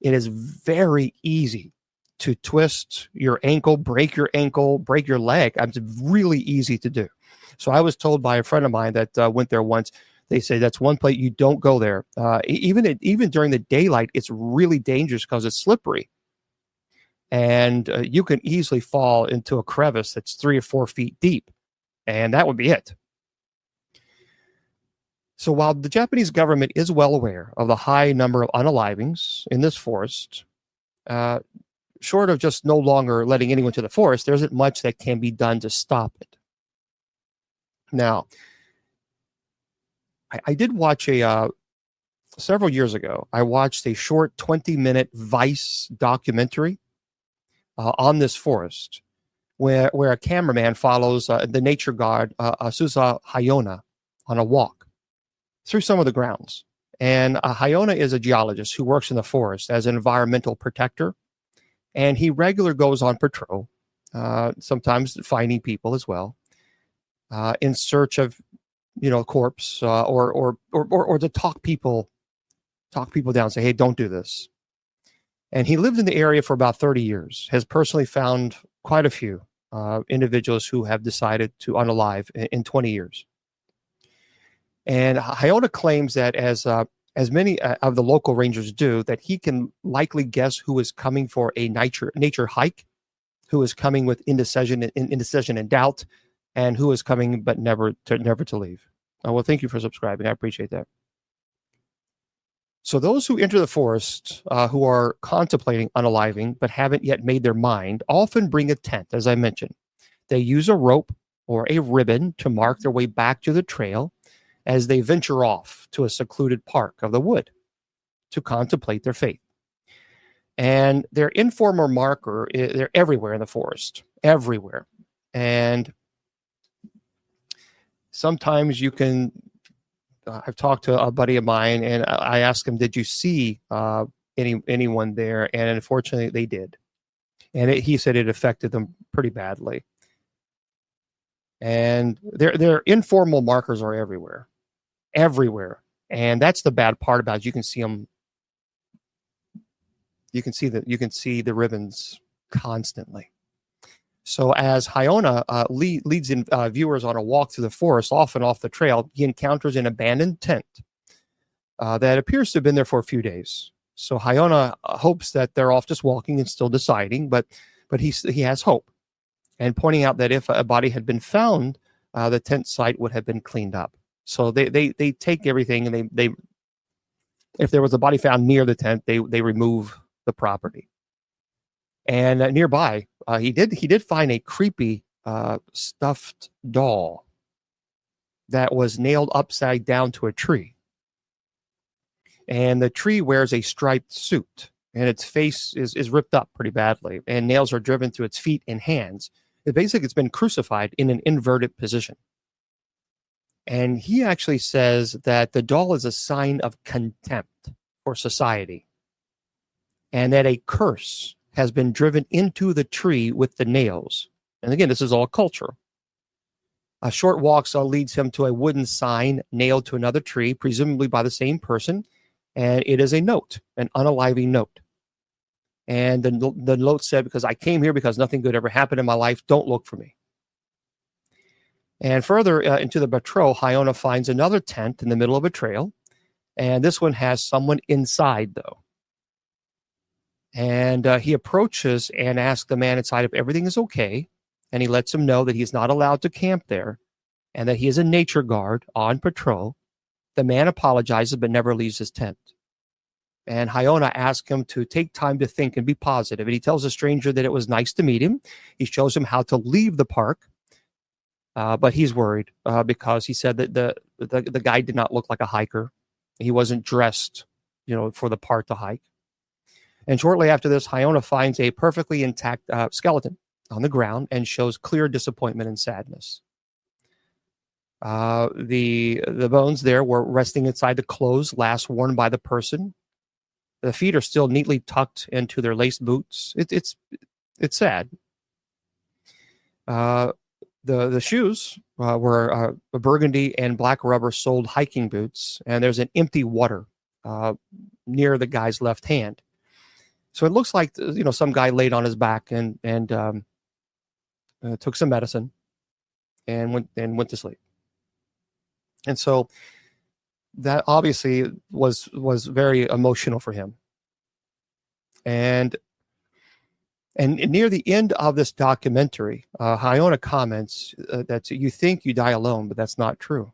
it is very easy to twist your ankle, break your leg. It's really easy to do. So I was told by a friend of mine that went there once. They say that's one place you don't go there. Even during the daylight, it's really dangerous because it's slippery. And you can easily fall into a crevice that's 3 or 4 feet deep. And that would be it. So while the Japanese government is well aware of the high number of unalivings in this forest, short of just no longer letting anyone to the forest, there isn't much that can be done to stop it. Now, I did watch several years ago, I watched a short 20-minute Vice documentary on this forest, where a cameraman follows the nature guard Asusa Hayona on a walk through some of the grounds. And Hayona is a geologist who works in the forest as an environmental protector, and he regularly goes on patrol, sometimes finding people as well, in search of, corpse, or to talk people down, say, hey, don't do this. And he lived in the area for about 30 years, has personally found quite a few individuals who have decided to unalive in 20 years. And Hayona claims that as many of the local rangers do, that he can likely guess who is coming for a nature hike, who is coming with indecision and doubt, and who is coming but never to leave. Well, thank you for subscribing. I appreciate that. So those who enter the forest, who are contemplating unaliving but haven't yet made their mind, often bring a tent, as I mentioned. They use a rope or a ribbon to mark their way back to the trail as they venture off to a secluded park of the wood to contemplate their fate. And their informal marker, they're everywhere in the forest, everywhere. And sometimes you can, I've talked to a buddy of mine, and I asked him, did you see anyone there? And unfortunately, they did. And he said it affected them pretty badly. And their informal markers are everywhere. And that's the bad part about it. You can see them. You can see the ribbons constantly. So as Hayona leads in viewers on a walk through the forest, off and off the trail, he encounters an abandoned tent that appears to have been there for a few days. So Hayona hopes that they're off just walking and still deciding, but he has hope, and pointing out that if a body had been found, the tent site would have been cleaned up. So they take everything, and they if there was a body found near the tent, they remove the property. And nearby, he did find a creepy stuffed doll that was nailed upside down to a tree. And the tree wears a striped suit, and its face is ripped up pretty badly, and nails are driven through its feet and hands. It's been crucified in an inverted position. And he actually says that the doll is a sign of contempt for society, and that a curse has been driven into the tree with the nails. And again, this is all culture. A short walk leads him to a wooden sign nailed to another tree, presumably by the same person, and it is a note, an unaliving note. And the note said, because I came here because nothing good ever happened in my life, don't look for me. And further into the patrol, Hayona finds another tent in the middle of a trail, and this one has someone inside, though. And he approaches and asks the man inside if everything is okay, and he lets him know that he's not allowed to camp there, and that he is a nature guard on patrol. The man apologizes but never leaves his tent. And Hayona asks him to take time to think and be positive. And he tells the stranger that it was nice to meet him. He shows him how to leave the park. But he's worried because he said that the guy did not look like a hiker. He wasn't dressed, for the part to hike. And shortly after this, Hayona finds a perfectly intact skeleton on the ground and shows clear disappointment and sadness. The bones there were resting inside the clothes last worn by the person. The feet are still neatly tucked into their laced boots. It's sad. The shoes were burgundy and black rubber soled hiking boots, and there's an empty water near the guy's left hand. So it looks like some guy laid on his back and took some medicine and went to sleep. And so that obviously was very emotional for him. And near the end of this documentary, Hayona comments that you think you die alone, but that's not true.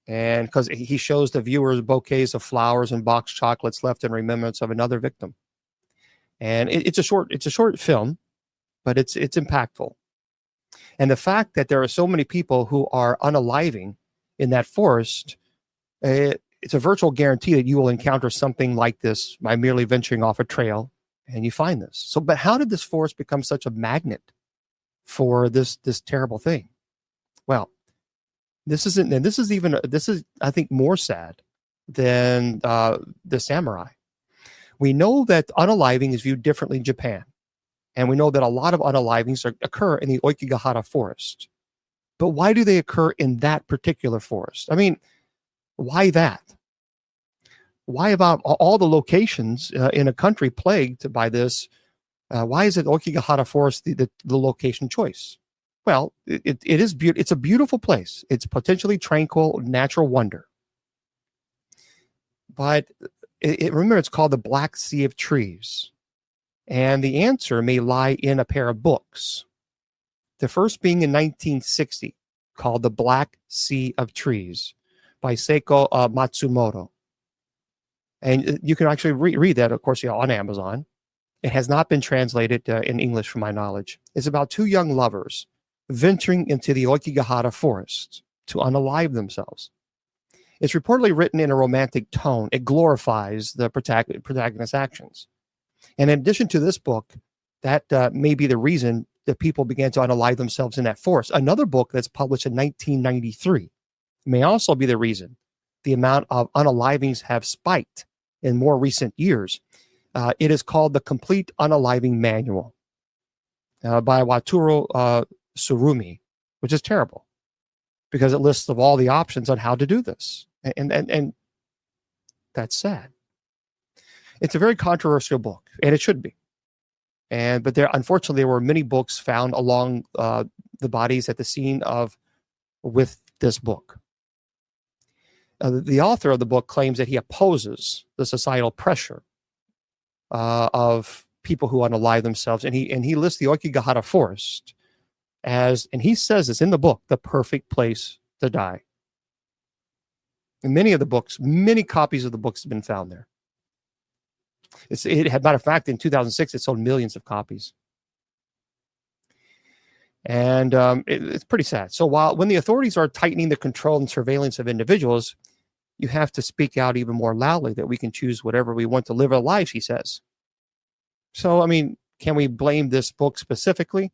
And because he shows the viewers bouquets of flowers and box chocolates left in remembrance of another victim. And it's a short film, but it's impactful. And the fact that there are so many people who are unaliving in that forest, it's a virtual guarantee that you will encounter something like this by merely venturing off a trail and you find this. So, but how did this forest become such a magnet for this terrible thing? Well, this is I think more sad than the samurai. We know that unaliving is viewed differently in Japan. And we know that a lot of unalivings occur in the Aokigahara forest. But why do they occur in that particular forest? I mean, why that? Why about all the locations in a country plagued by this? Why is it Aokigahara forest the location choice? Well, it is beautiful. It's a beautiful place. It's potentially tranquil, natural wonder. But remember, it's called the Black Sea of Trees. And the answer may lie in a pair of books. The first being in 1960, called The Black Sea of Trees by Seiko Matsumoto. And you can actually read that, of course, on Amazon. It has not been translated in English, from my knowledge. It's about two young lovers venturing into the Aokigahara forest to unalive themselves. It's reportedly written in a romantic tone. It glorifies the protagonist's actions. And in addition to this book, that may be the reason that people began to unalive themselves in that forest. Another book that's published in 1993 may also be the reason the amount of unalivings have spiked in more recent years. It is called the Complete Unaliving Manual by Wataru Tsurumi, which is terrible because it lists of all the options on how to do this. And that's sad. It's a very controversial book, and it should be. But unfortunately, there were many books found along the bodies at the scene with this book. The author of the book claims that he opposes the societal pressure of people who unalive themselves, and he lists the Aokigahara forest as, and he says this in the book, the perfect place to die. And many copies of the books have been found there. Matter of fact, in 2006, it sold millions of copies. And it's pretty sad. So when the authorities are tightening the control and surveillance of individuals, you have to speak out even more loudly that we can choose whatever we want to live our lives, he says. So, I mean, can we blame this book specifically?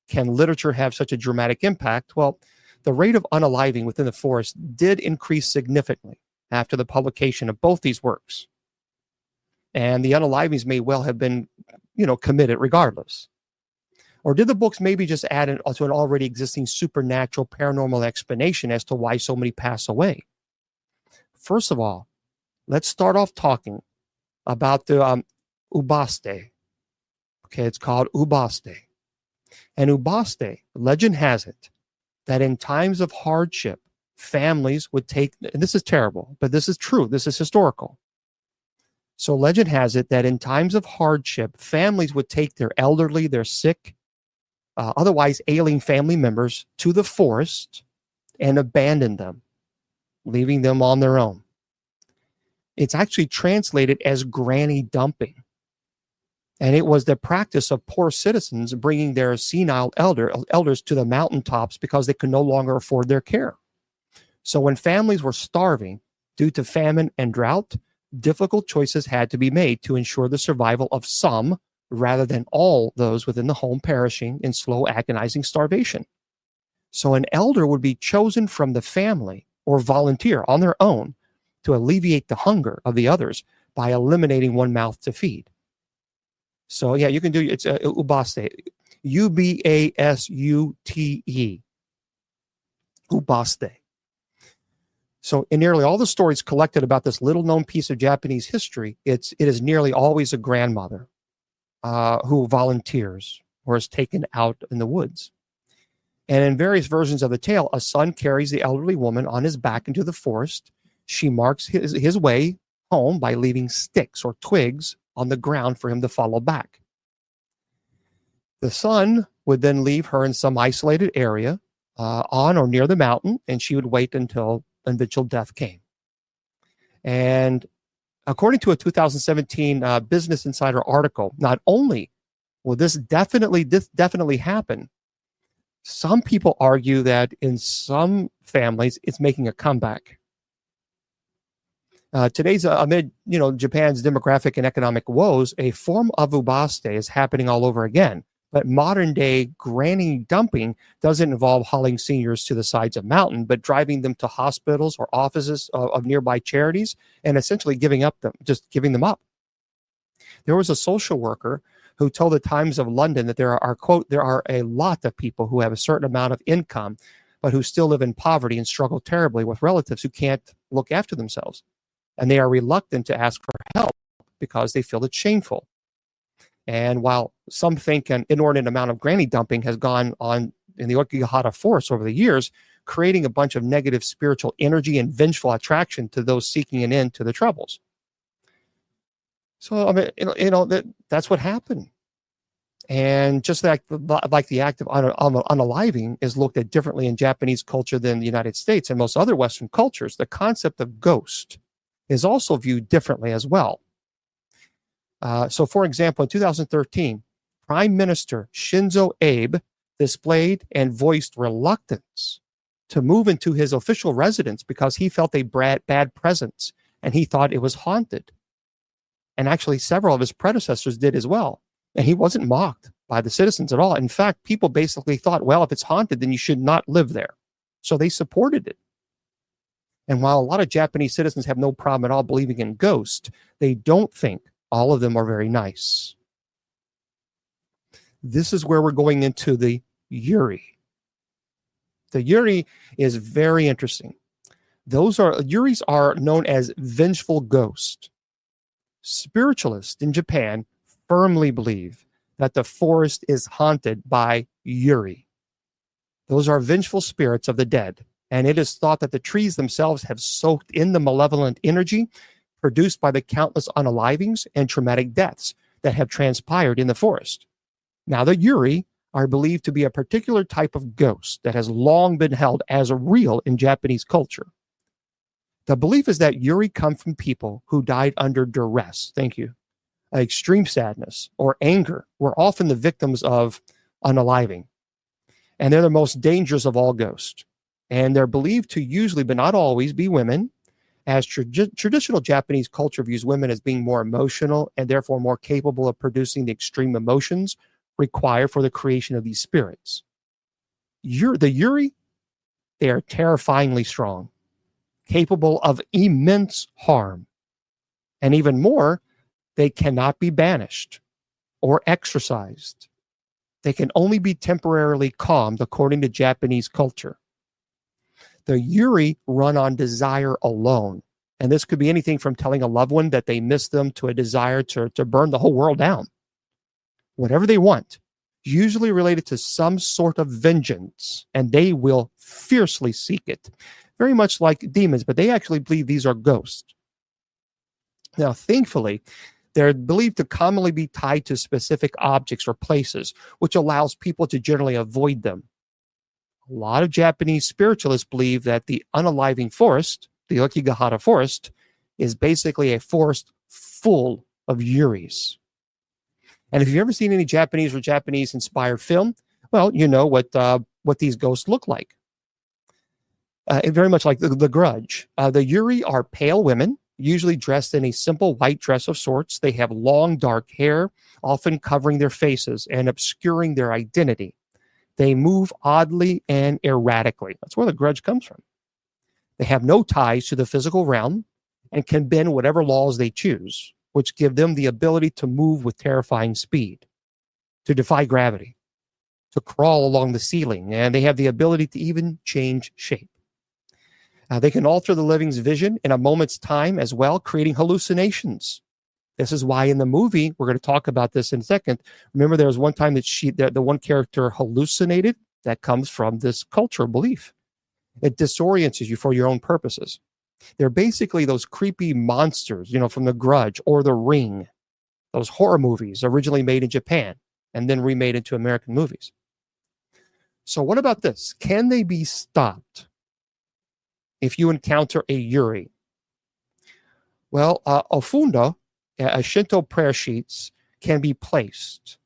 Can literature have such a dramatic impact? Well, the rate of unaliving within the forest did increase significantly after the publication of both these works. And the unalivings may well have been, committed regardless. Or did the books maybe just add to an already existing supernatural paranormal explanation as to why so many pass away? First of all, let's start off talking about the ubaste. Okay, it's called ubaste. And ubaste, legend has it, that in times of hardship, families would take, and this is terrible, but this is true, this is historical. So legend has it that in times of hardship, families would take their elderly, their sick, otherwise ailing family members to the forest and abandon them, leaving them on their own. It's actually translated as granny dumping. And it was the practice of poor citizens bringing their senile elders to the mountaintops because they could no longer afford their care. So when families were starving due to famine and drought, difficult choices had to be made to ensure the survival of some rather than all those within the home perishing in slow, agonizing starvation. So an elder would be chosen from the family or volunteer on their own to alleviate the hunger of the others by eliminating one mouth to feed. So yeah, you can do it's ubaste, Ubasute, ubaste. So in nearly all the stories collected about this little known piece of Japanese history, it is nearly always a grandmother who volunteers or is taken out in the woods. And in various versions of the tale, a son carries the elderly woman on his back into the forest. She marks his way home by leaving sticks or twigs on the ground for him to follow back. The son would then leave her in some isolated area on or near the mountain, and she would wait until death came. And according to a 2017 Business Insider article, not only will this definitely happen, some people argue that in some families it's making a comeback. Today's amid Japan's demographic and economic woes, a form of ubaste is happening all over again. But modern day granny dumping doesn't involve hauling seniors to the sides of mountain, but driving them to hospitals or offices of nearby charities and essentially giving them up. There was a social worker who told the Times of London that there are, quote, there are a lot of people who have a certain amount of income, but who still live in poverty and struggle terribly with relatives who can't look after themselves. And they are reluctant to ask for help because they feel it's shameful. And while some think an inordinate amount of granny dumping has gone on in the Aokigahara forest over the years, creating a bunch of negative spiritual energy and vengeful attraction to those seeking an end to the troubles. So, I mean, that's what happened. And just like the act of unaliving is looked at differently in Japanese culture than the United States and most other Western cultures, the concept of ghost is also viewed differently as well. So, for example, in 2013, Prime Minister Shinzo Abe displayed and voiced reluctance to move into his official residence because he felt a bad presence and he thought it was haunted. And actually, several of his predecessors did as well. And he wasn't mocked by the citizens at all. In fact, people basically thought, well, if it's haunted, then you should not live there. So they supported it. And while a lot of Japanese citizens have no problem at all believing in ghosts, they don't think all of them are very nice. This is where we're going into the eery. The eery is very interesting. Eerys are known as vengeful ghosts. Spiritualists in Japan firmly believe that the forest is haunted by eery. Those are vengeful spirits of the dead, and it is thought that the trees themselves have soaked in the malevolent energy produced by the countless unalivings and traumatic deaths that have transpired in the forest. Now, the eery are believed to be a particular type of ghost that has long been held as real in Japanese culture. The belief is that eery come from people who died under duress, extreme sadness, or anger, were often the victims of unaliving. And they're the most dangerous of all ghosts. And they're believed to usually, but not always, be women, as traditional Japanese culture views women as being more emotional and therefore more capable of producing the extreme emotions required for the creation of these spirits. The eery, they are terrifyingly strong, capable of immense harm. And even more, they cannot be banished or exorcised. They can only be temporarily calmed according to Japanese culture. The eery run on desire alone. And this could be anything from telling a loved one that they miss them to a desire to burn the whole world down. Whatever they want, usually related to some sort of vengeance, and they will fiercely seek it. Very much like demons, but they actually believe these are ghosts. Now, thankfully, they're believed to commonly be tied to specific objects or places, which allows people to generally avoid them. A lot of Japanese spiritualists believe that the unaliving forest, the Aokigahara forest, is basically a forest full of eerys. And if you've ever seen any Japanese or Japanese-inspired film, well, you know what these ghosts look like. Very much like the Grudge. The eery are pale women, usually dressed in a simple white dress of sorts. They have long, dark hair, often covering their faces and obscuring their identity. They move oddly and erratically. That's where the Grudge comes from. They have no ties to the physical realm and can bend whatever laws they choose, which give them the ability to move with terrifying speed, to defy gravity, to crawl along the ceiling, and they have the ability to even change shape. They can alter the living's vision in a moment's time as well, creating hallucinations. This is why in the movie, we're going to talk about this in a second. Remember, there was one time that the one character hallucinated. That comes from this cultural belief. It disorients you for your own purposes. They're basically those creepy monsters, from The Grudge or The Ring, those horror movies originally made in Japan and then remade into American movies. So what about this? Can they be stopped if you encounter a eery? Well, ofunda, Shinto prayer sheets, can be placed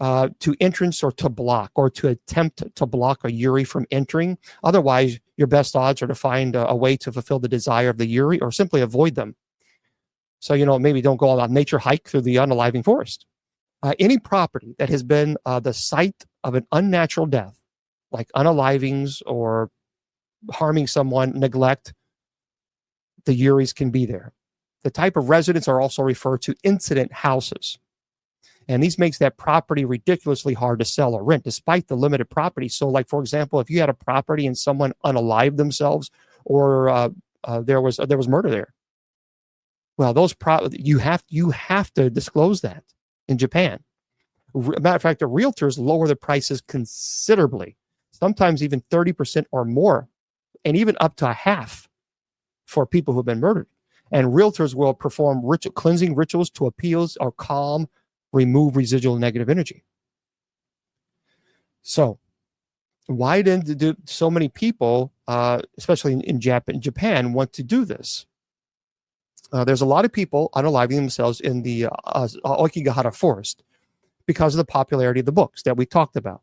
to entrance or to block, or to attempt to block a eery from entering. Otherwise, your best odds are to find a way to fulfill the desire of the eery or simply avoid them. So, maybe don't go on a nature hike through the unaliving forest. Any property that has been the site of an unnatural death, like unalivings or harming someone, neglect, the eerys can be there. The type of residents are also referred to incident houses. And these makes that property ridiculously hard to sell or rent, despite the limited property. So, like, for example, if you had a property and someone unalived themselves, or there was murder there, well, you have to disclose that in Japan. Matter of fact, the realtors lower the prices considerably, sometimes even 30% or more, and even up to a half for people who have been murdered. And realtors will perform cleansing rituals to appease or calm, remove residual negative energy. So why do so many people, especially in Japan, want to do this? There's a lot of people unaliving themselves in the Aokigahara forest because of the popularity of the books that we talked about.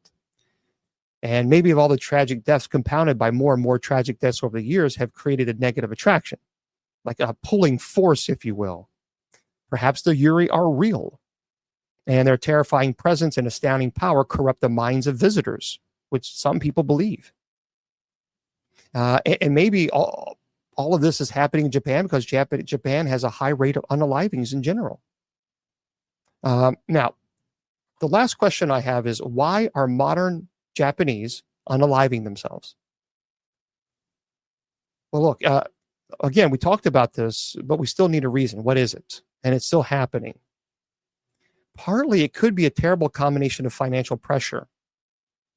And maybe of all the tragic deaths compounded by more and more tragic deaths over the years have created a negative attraction, like a pulling force, if you will. Perhaps the eery are real, and their terrifying presence and astounding power corrupt the minds of visitors, which some people believe. And maybe all of this is happening in Japan because Japan has a high rate of unalivings in general. Now, the last question I have is, why are modern Japanese unaliving themselves? Well, look, again, we talked about this, but we still need a reason. What is it? And it's still happening. Partly, it could be a terrible combination of financial pressure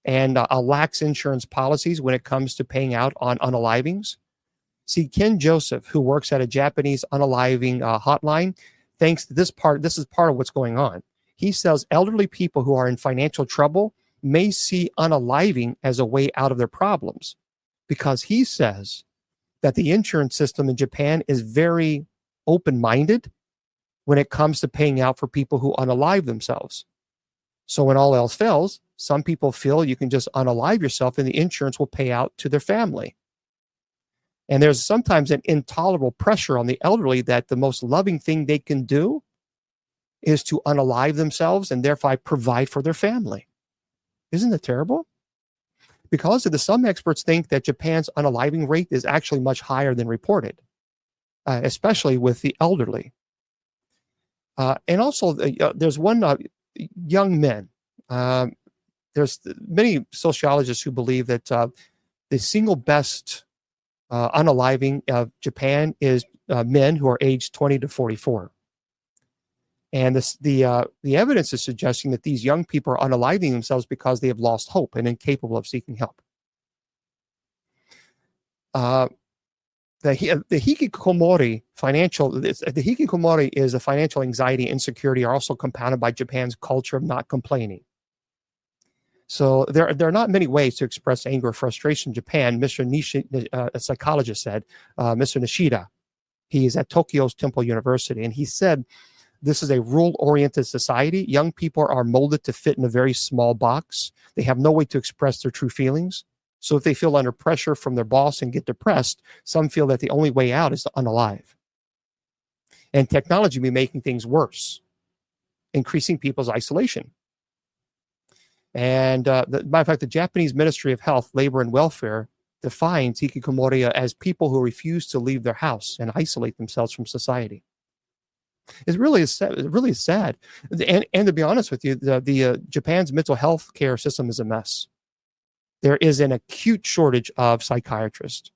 and a lax insurance policies when it comes to paying out on unalivings. See, Ken Joseph, who works at a Japanese unaliving hotline, thinks that this is part of what's going on. He says elderly people who are in financial trouble may see unaliving as a way out of their problems, because he says that the insurance system in Japan is very open-minded when it comes to paying out for people who unalive themselves. So when all else fails, some people feel you can just unalive yourself and the insurance will pay out to their family. And there's sometimes an intolerable pressure on the elderly that the most loving thing they can do is to unalive themselves and thereby provide for their family. Isn't that terrible? Because of this, some experts think that Japan's unaliving rate is actually much higher than reported, especially with the elderly. And also, there's one young men. There's many sociologists who believe that the single best unaliving of Japan is men who are aged 20 to 44. And the evidence is suggesting that these young people are unaliving themselves because they have lost hope and incapable of seeking help. The hikikomori is a financial anxiety and insecurity are also compounded by Japan's culture of not complaining. So there are not many ways to express anger or frustration in Japan. Mr. a psychologist said, Mr. Nishida, he is at Tokyo's Temple University, and he said, this is a rule-oriented society. Young people are molded to fit in a very small box. They have no way to express their true feelings. So if they feel under pressure from their boss and get depressed, some feel that the only way out is to unalive. And technology may be making things worse, increasing people's isolation. And matter of fact, the Japanese Ministry of Health, Labor and Welfare defines hikikomori as people who refuse to leave their house and isolate themselves from society. It really is sad. And to be honest with you, the Japan's mental health care system is a mess. There is an acute shortage of psychiatrists.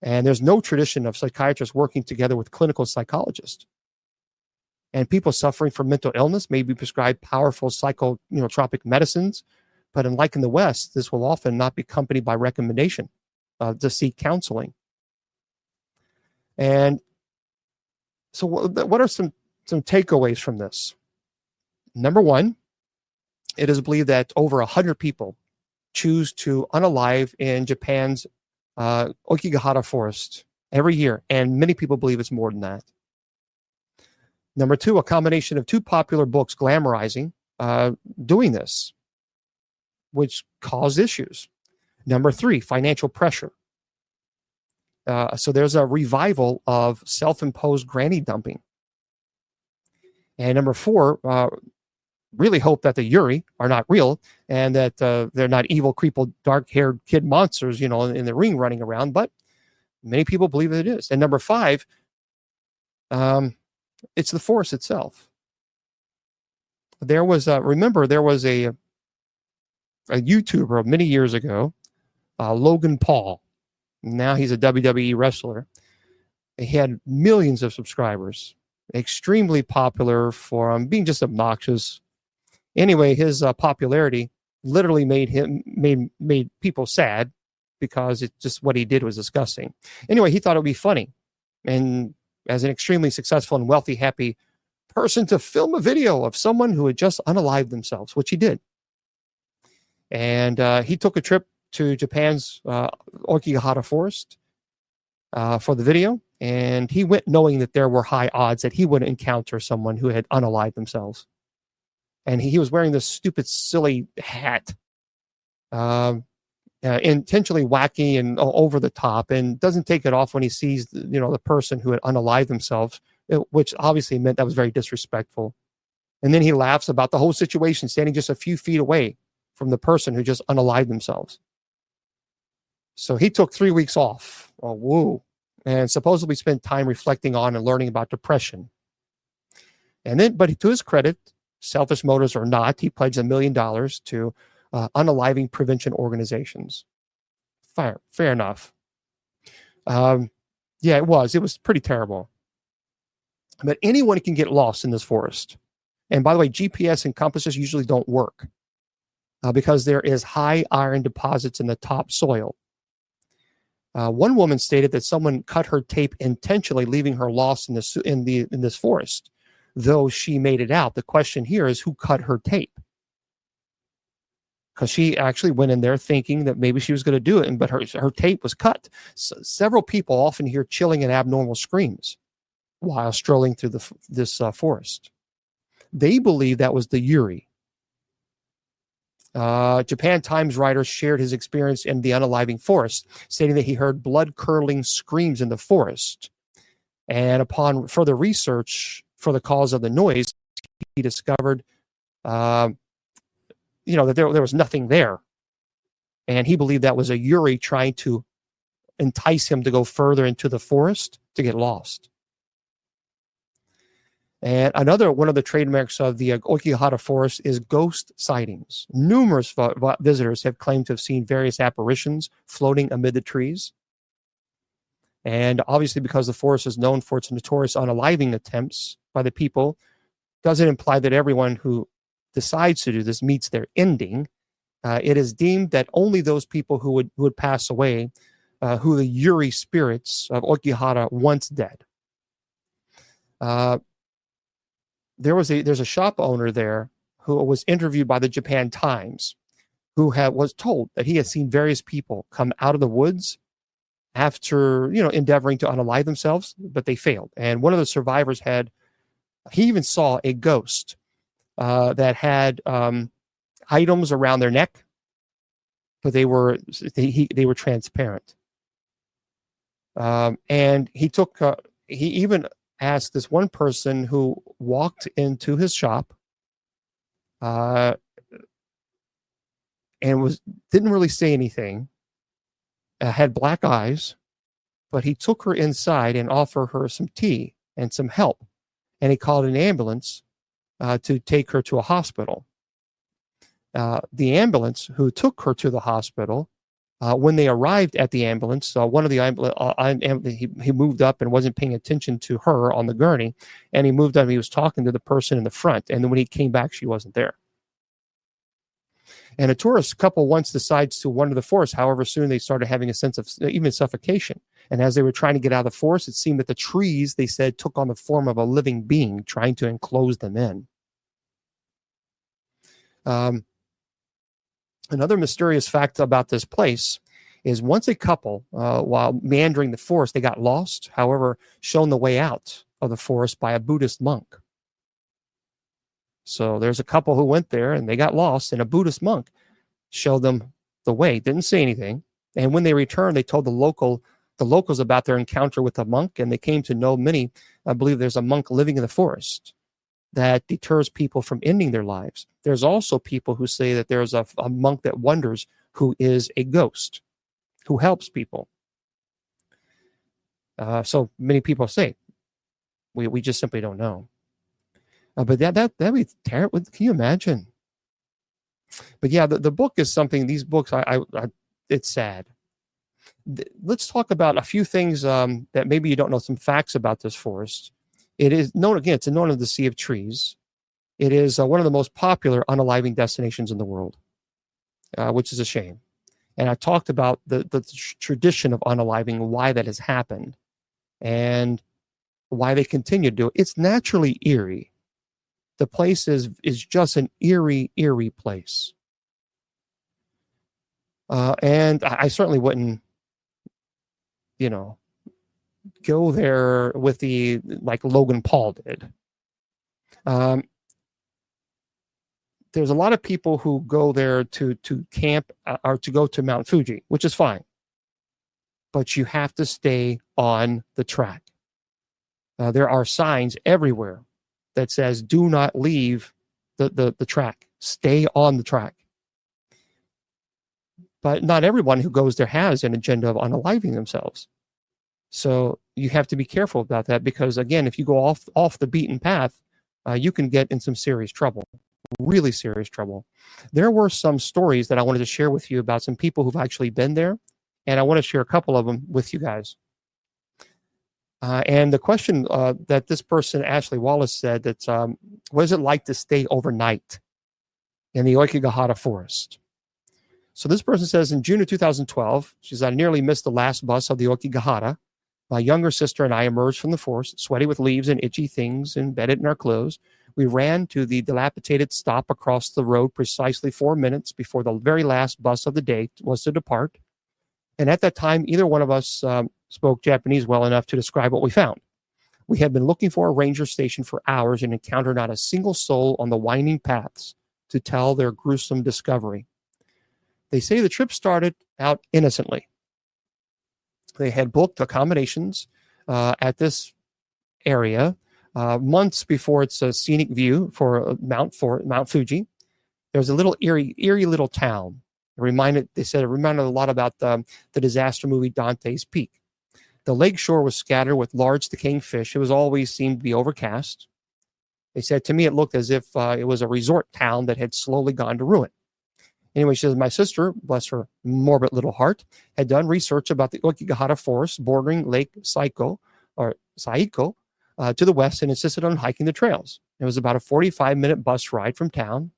And there's no tradition of psychiatrists working together with clinical psychologists. And people suffering from mental illness may be prescribed powerful psychotropic medicines, but unlike in the West, this will often not be accompanied by recommendation to seek counseling. And so what are some takeaways from this? Number one, it is believed that over 100 people choose to unalive in Japan's Aokigahara forest every year, and many people believe it's more than that. Number two, a combination of two popular books glamorizing doing this, which cause issues. Number three, financial pressure. So there's a revival of self-imposed granny dumping. And number four, really hope that the eery are not real and that they're not evil, creepy, dark-haired kid monsters, in the ring running around. But many people believe that it is. And number 5, it's the force itself. There was a YouTuber many years ago, Logan Paul. Now he's a WWE wrestler. He had millions of subscribers, extremely popular for being just obnoxious. Anyway, his popularity literally made people sad because it's just what he did was disgusting. Anyway, he thought it would be funny, and as an extremely successful and wealthy, happy person, to film a video of someone who had just unalived themselves, which he did. And he took a trip to Japan's Aokigahara forest for the video, and he went knowing that there were high odds that he would encounter someone who had unalived themselves. And he was wearing this stupid, silly hat, intentionally wacky and over the top, and doesn't take it off when he sees the person who had unalived themselves, which obviously meant that was very disrespectful. And then he laughs about the whole situation, standing just a few feet away from the person who just unalived themselves. So he took 3 weeks off, and supposedly spent time reflecting on and learning about depression. And then, but to his credit, selfish motives or not, he pledged $1 million to unaliving prevention organizations. Fair enough. Yeah, it was pretty terrible. But anyone can get lost in this forest. And by the way, GPS and compasses usually don't work because there is high iron deposits in the top soil. One woman stated that someone cut her tape intentionally, leaving her lost in this forest. Though she made it out, the question here is who cut her tape? Because she actually went in there thinking that maybe she was going to do it, but her tape was cut. So several people often hear chilling and abnormal screams while strolling through this forest. They believe that was the eery. Japan Times writer shared his experience in the unaliving forest, stating that he heard blood-curdling screams in the forest. And upon further research for the cause of the noise, he discovered, that there was nothing there. And he believed that was a eery trying to entice him to go further into the forest to get lost. And another one of the trademarks of the Aokigahara forest is ghost sightings. Numerous visitors have claimed to have seen various apparitions floating amid the trees. And obviously, because the forest is known for its notorious unaliving attempts by the people, doesn't imply that everyone who decides to do this meets their ending. It is deemed that only those people who would pass away, who the eery spirits of Aokigahara once dead. There's a shop owner there who was interviewed by the Japan Times, who was told that he had seen various people come out of the woods after endeavoring to unalive themselves, but they failed. And one of the survivors he even saw a ghost that had items around their neck, but they were transparent. And he even asked this one person who walked into his shop and didn't really say anything, had black eyes, but he took her inside and offered her some tea and some help. And he called an ambulance to take her to a hospital. The ambulance who took her to the hospital, when they arrived at the ambulance, one of the he moved up and wasn't paying attention to her on the gurney, and he moved up and he was talking to the person in the front. And then when he came back, she wasn't there. And a tourist couple once decides to wander the forest. However, soon they started having a sense of even suffocation. And as they were trying to get out of the forest, it seemed that the trees, they said, took on the form of a living being trying to enclose them in. Another mysterious fact about this place is once a couple, while meandering the forest, they got lost, however, shown the way out of the forest by a Buddhist monk. So there's a couple who went there and they got lost, and a Buddhist monk showed them the way, didn't say anything. And when they returned, they told the locals about their encounter with the monk, and they came to know I believe there's a monk living in the forest that deters people from ending their lives. There's also people who say that there's a monk that wanders who is a ghost, who helps people. So many people say, we just simply don't know. But that'd be terrible. Can you imagine? But yeah, the book is something. These books, it's sad. Let's talk about a few things that maybe you don't know. Some facts about this forest. It is known again. It's known as the Sea of Trees. It is one of the most popular unaliving destinations in the world, which is a shame. And I talked about the tradition of unaliving, why that has happened, and why they continue to do it. It's naturally eerie. The place is just an eerie place. And I certainly wouldn't, go there with like Logan Paul did. There's a lot of people who go there to camp or to go to Mount Fuji, which is fine. But you have to stay on the track. There are signs everywhere that says, do not leave the track. Stay on the track. But not everyone who goes there has an agenda of unaliving themselves. So you have to be careful about that because, again, if you go off the beaten path, you can get in some serious trouble, really serious trouble. There were some stories that I wanted to share with you about some people who've actually been there, and I want to share a couple of them with you guys. And the question that this person, Ashley Wallace, said that, what is it like to stay overnight in the Aokigahara forest? So this person says, in June of 2012, she says, I nearly missed the last bus of the Aokigahara. My younger sister and I emerged from the forest, sweaty with leaves and itchy things embedded in our clothes. We ran to the dilapidated stop across the road precisely 4 minutes before the very last bus of the day was to depart. And at that time, either one of us spoke Japanese well enough to describe what we found. We had been looking for a ranger station for hours and encountered not a single soul on the winding paths to tell their gruesome discovery. They say the trip started out innocently. They had booked accommodations at this area months before its a scenic view for Mount Fuji. There was a little eerie little town. It reminded a lot about the disaster movie Dante's Peak. The lake shore was scattered with large decaying fish. It was always seemed to be overcast. They said to me it looked as if it was a resort town that had slowly gone to ruin. Anyway, she says, my sister, bless her morbid little heart, had done research about the Aokigahara forest bordering Lake Saiko to the west and insisted on hiking the trails. It was about a 45-minute bus ride from town.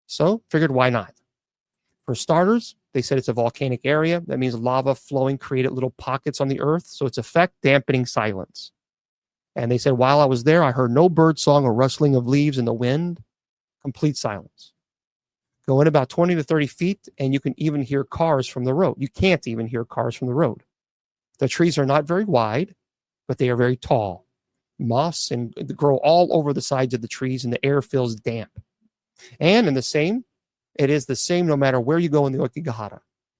So figured, why not? For starters, they said it's a volcanic area. That means lava flowing created little pockets on the earth. So its effect dampening silence. And they said, while I was there, I heard no bird song or rustling of leaves in the wind. Complete silence. Go in about 20 to 30 feet, and you can even hear cars from the road. You can't even hear cars from the road. The trees are not very wide, but they are very tall. Moss and grow all over the sides of the trees, and the air feels damp. And it is the same no matter where you go in the Aokigahara.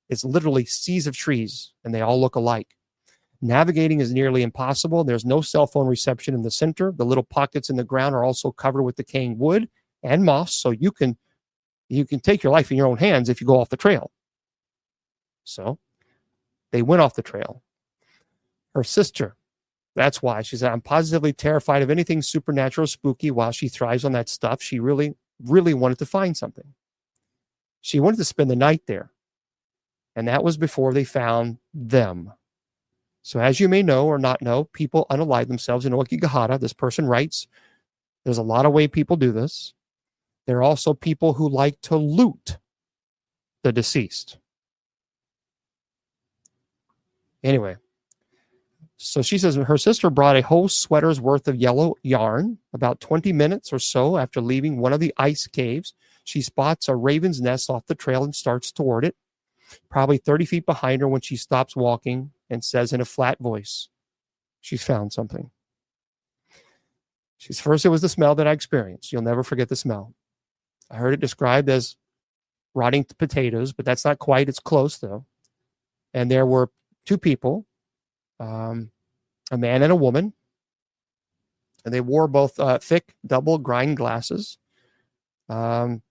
It's literally seas of trees, and they all look alike. Navigating is nearly impossible. There's no cell phone reception in the center. The little pockets in the ground are also covered with decaying wood and moss, so you can take your life in your own hands if you go off the trail. So they went off the trail. Her sister, that's why. She said, I'm positively terrified of anything supernatural, spooky. While she thrives on that stuff, she really, really wanted to find something. She wanted to spend the night there. And that was before they found them. So as you may know or not know, people unalive themselves in Aokigahara. This person writes, there's a lot of ways people do this. There are also people who like to loot the deceased. Anyway, so she says her sister brought a whole sweater's worth of yellow yarn. About 20 minutes or so after leaving one of the ice caves, she spots a raven's nest off the trail and starts toward it. Probably 30 feet behind her when she stops walking and says in a flat voice, she's found something. She's first, it was the smell that I experienced. You'll never forget the smell. I heard it described as rotting potatoes, but that's not quite. It's close, though. And there were two people, a man and a woman. And they wore both thick double grind glasses. Some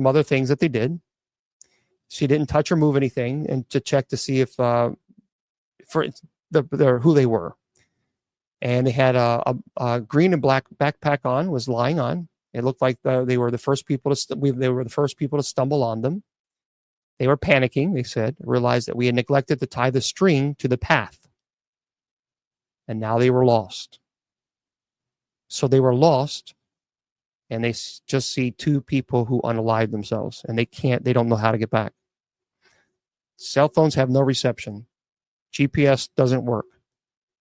other things that they did. She didn't touch or move anything, and to check to see if for who they were. And they had a green and black backpack on, was lying on. It looked like they were the first people to stumble on them. They were panicking, they said, realized that we had neglected to tie the string to the path. And now they were lost. So they were lost, and they just see two people who unalived themselves, and they don't know how to get back. Cell phones have no reception. GPS doesn't work.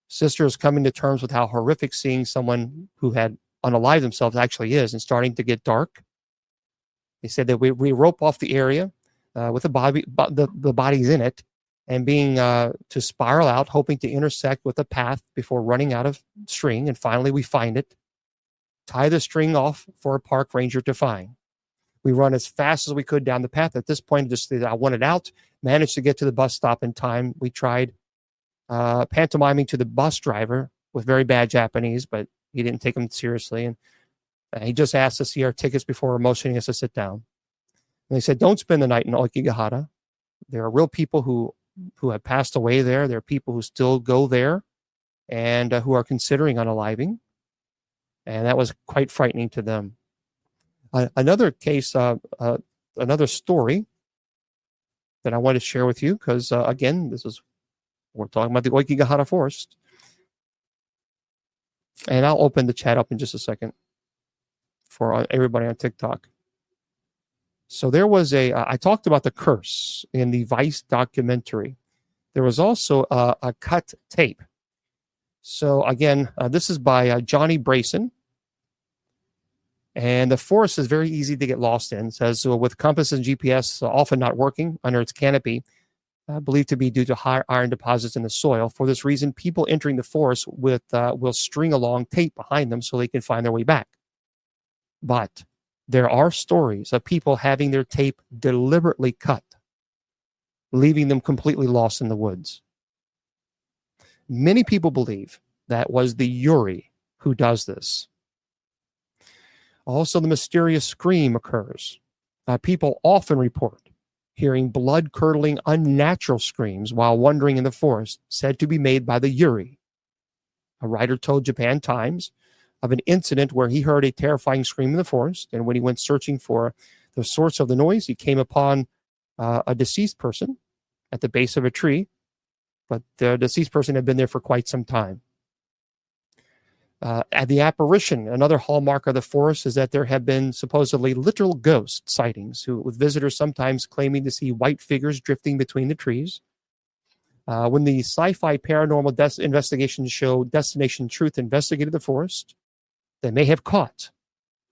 Sister is coming to terms with how horrific seeing someone who had unalived themselves actually is, and starting to get dark. They said that we rope off the area with the bodies in it, and being to spiral out, hoping to intersect with the path before running out of string. And finally, we find it. Tie the string off for a park ranger to find. We run as fast as we could down the path. At this point, I wanted out, managed to get to the bus stop in time. We tried pantomiming to the bus driver with very bad Japanese, but he didn't take him seriously. And he just asked to see our tickets before motioning us to sit down. And they said, don't spend the night in Aokigahara. There are real people who have passed away there. There are people who still go there and who are considering unaliving. And that was quite frightening to them. Another case, another story that I want to share with you, because again, we're talking about the Aokigahara forest. And I'll open the chat up in just a second for everybody on TikTok. So there was I talked about the curse in the Vice documentary. There was also a cut tape. So again, this is by Johnny Brayson. And the forest is very easy to get lost in. It says, with compasses and GPS often not working under its canopy, believed to be due to high iron deposits in the soil. For this reason, people entering the forest will string along tape behind them so they can find their way back. But there are stories of people having their tape deliberately cut, leaving them completely lost in the woods. Many people believe that was the eery who does this. Also, the mysterious scream occurs. People often report hearing blood-curdling, unnatural screams while wandering in the forest, said to be made by the eery. A writer told Japan Times of an incident where he heard a terrifying scream in the forest, and when he went searching for the source of the noise, he came upon a deceased person at the base of a tree, but the deceased person had been there for quite some time. At the apparition, another hallmark of the forest is that there have been supposedly literal ghost sightings, with visitors sometimes claiming to see white figures drifting between the trees. When the sci-fi paranormal investigation show Destination Truth investigated the forest, they may have caught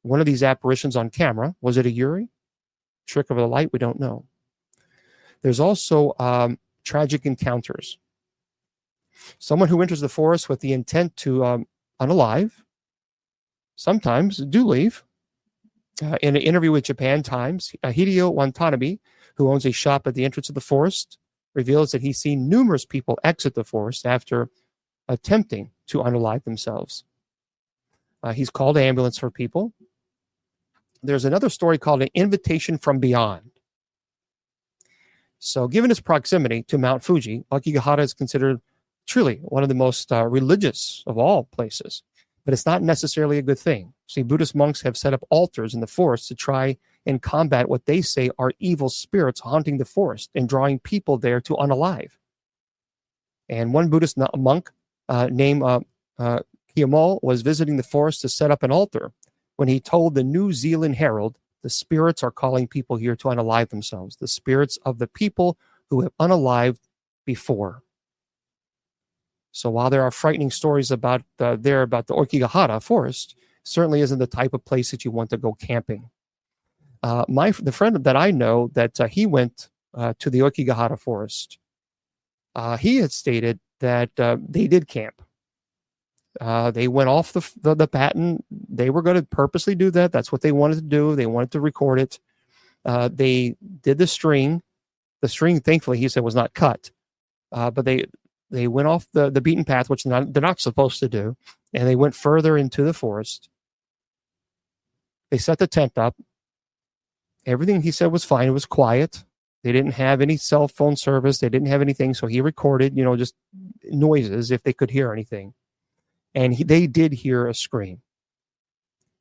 one of these apparitions on camera. Was it a eery? Trick of the light? We don't know. There's also tragic encounters. Someone who enters the forest with the intent to unalive sometimes do leave. In an interview with Japan Times, Hideo Watanabe, who owns a shop at the entrance of the forest, reveals that he's seen numerous people exit the forest after attempting to unalive themselves. He's called an ambulance for people. There's another story called An Invitation from Beyond. So given its proximity to Mount Fuji, Aokigahara is considered truly one of the most religious of all places, but it's not necessarily a good thing. See, Buddhist monks have set up altars in the forest to try and combat what they say are evil spirits haunting the forest and drawing people there to unalive. And one Buddhist monk named Kiyomol was visiting the forest to set up an altar when he told the New Zealand Herald, the spirits are calling people here to unalive themselves, the spirits of the people who have unalived before. So while there are frightening stories about the Aokigahara forest, certainly isn't the type of place that you want to go camping. The friend that I know that he went to the Aokigahara forest, he had stated that they did camp. They went off the patent. They were going to purposely do that. That's what they wanted to do. They wanted to record it. They did the string. The string, thankfully, he said, was not cut. But they They went off the beaten path, which they're not supposed to do, and they went further into the forest. They set the tent up. Everything he said was fine. It was quiet. They didn't have any cell phone service. They didn't have anything. So he recorded, just noises if they could hear anything. And they did hear a scream.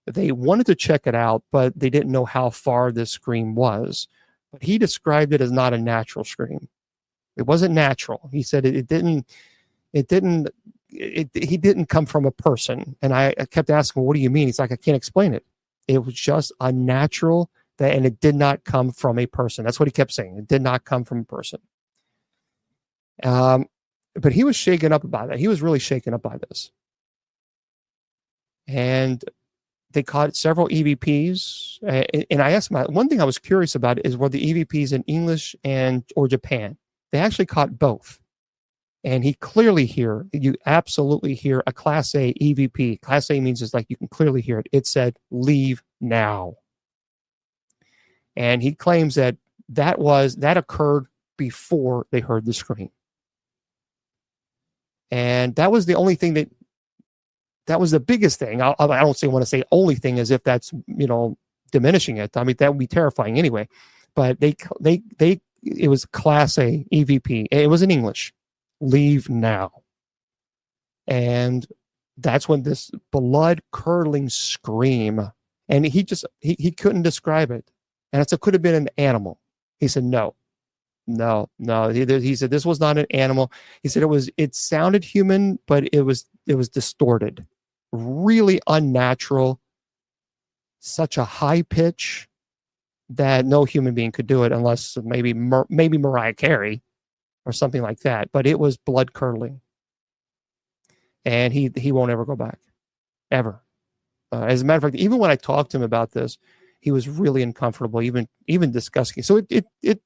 They wanted to check it out, but they didn't know how far this scream was. But he described it as not a natural scream. It wasn't natural. He said he didn't come from a person. And I kept asking, what do you mean? He's like, I can't explain it. It was just unnatural, and it did not come from a person. That's what he kept saying. It did not come from a person. But he was shaken up about it. He was really shaken up by this. And they caught several EVPs. And I asked him, one thing I was curious about is were the EVPs in English or Japan? They actually caught both. And you absolutely hear a Class A EVP. Class A means it's like you can clearly hear it. It said, leave now. And he claims that occurred before they heard the scream. And that was the only thing that was the biggest thing. I don't want to say only thing as if that's, diminishing it. I mean, that would be terrifying anyway. But it was Class A EVP. It was in English. Leave now. And that's when this blood curdling scream, and he couldn't describe it. And it could have been an animal. He said, no. He said, this was not an animal. He said it sounded human, but it was distorted, really unnatural, such a high pitch that no human being could do it unless maybe Mariah Carey or something like that. But it was blood curdling. And he won't ever go back, ever. As a matter of fact, even when I talked to him about this, he was really uncomfortable, even discussing. So it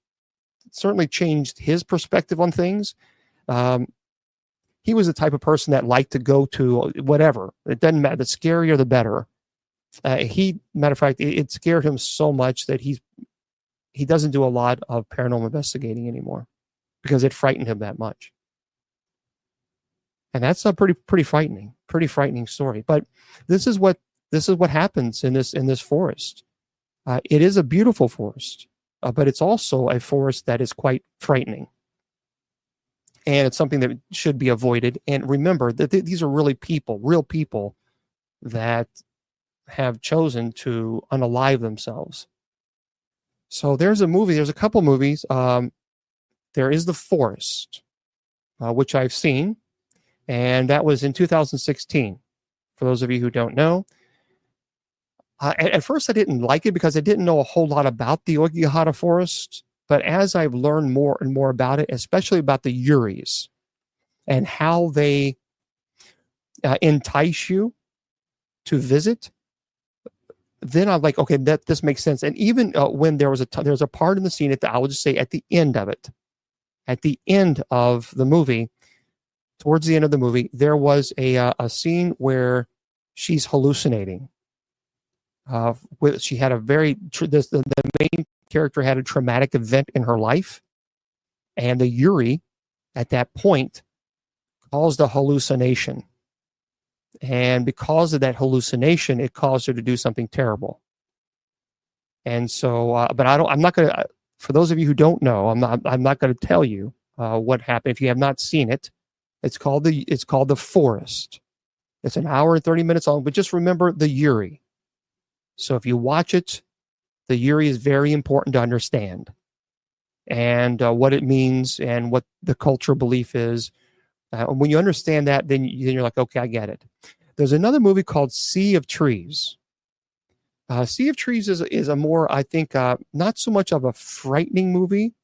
certainly changed his perspective on things. He was the type of person that liked to go to whatever. It doesn't matter. The scarier, the better. Matter of fact, it scared him so much that he doesn't do a lot of paranormal investigating anymore because it frightened him that much. And that's a pretty frightening story. But this is what happens in this forest. It is a beautiful forest, but it's also a forest that is quite frightening. And it's something that should be avoided. And remember that these are real people that have chosen to unalive themselves. So there's a couple movies. There is The Forest, which I've seen, and that was in 2016. For those of you who don't know, at first I didn't like it because I didn't know a whole lot about the Aokigahara forest. But as I've learned more and more about it, especially about the eerys and how they entice you to visit, then I'm like, okay, this makes sense. And even when there's a part in the scene I will just say at the end of the movie, towards the end of the movie, there was a scene where she's hallucinating. She had the main character had a traumatic event in her life, and the eery at that point caused a hallucination. And because of that hallucination, it caused her to do something terrible. And so, but I'm not going to. For those of you who don't know, I'm not going to tell you what happened. If you have not seen it, it's called The Forest. It's an hour and 30 minutes long, but just remember the eery. So if you watch it, the eery is very important to understand, and what it means and what the cultural belief is. When you understand that, then you're like, okay, I get it. There's another movie called Sea of Trees. Sea of Trees is a more, I think, not so much of a frightening movie,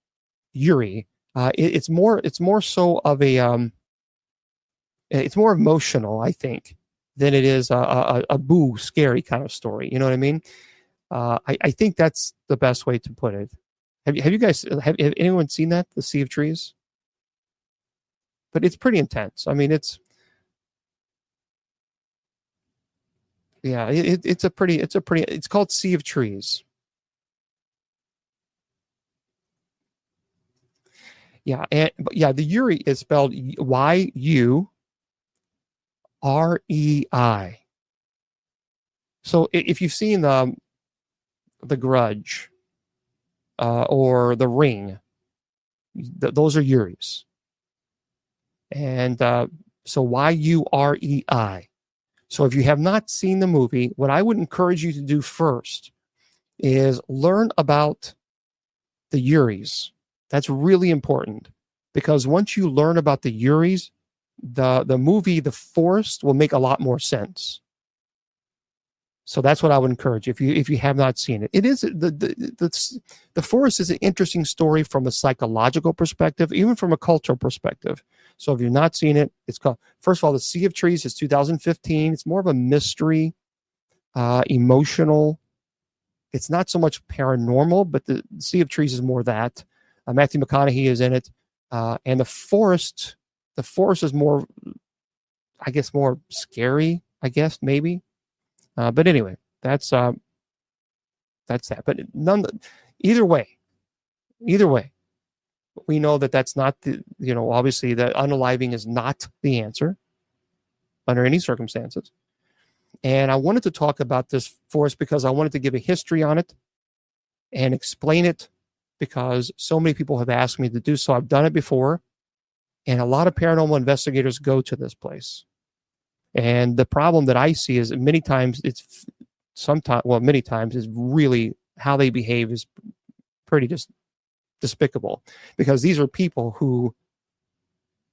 eerie. It's more so of a, it's more emotional, I think, than it is a boo, scary kind of story. You know what I mean? I think that's the best way to put it. Have you guys, have anyone seen that, The Sea of Trees? But it's pretty intense. I mean, it's called Sea of Trees. Yeah, and but yeah, the Yuri is spelled Yurei. So if you've seen the Grudge or The Ring, those are Yuris, and so Yurei. So if you have not seen the movie, what I would encourage you to do first is learn about the Yuris. That's really important because once you learn about the Yuris, the movie The Forest will make a lot more sense. So that's what I would encourage if you have not seen it. It is the Forest is an interesting story from a psychological perspective, even from a cultural perspective. So if you've not seen it, it's called, first of all, The Sea of Trees is 2015. It's more of a mystery, emotional. It's not so much paranormal, but the Sea of Trees is more that. Matthew McConaughey is in it, and the Forest is more, I guess, more scary. I guess maybe. But anyway, that's that. But either way, we know that that's not the, obviously that unaliving is not the answer under any circumstances. And I wanted to talk about this forest because I wanted to give a history on it and explain it because so many people have asked me to do so. I've done it before, and a lot of paranormal investigators go to this place. And the problem that I see is many times is really how they behave is pretty just despicable because these are people who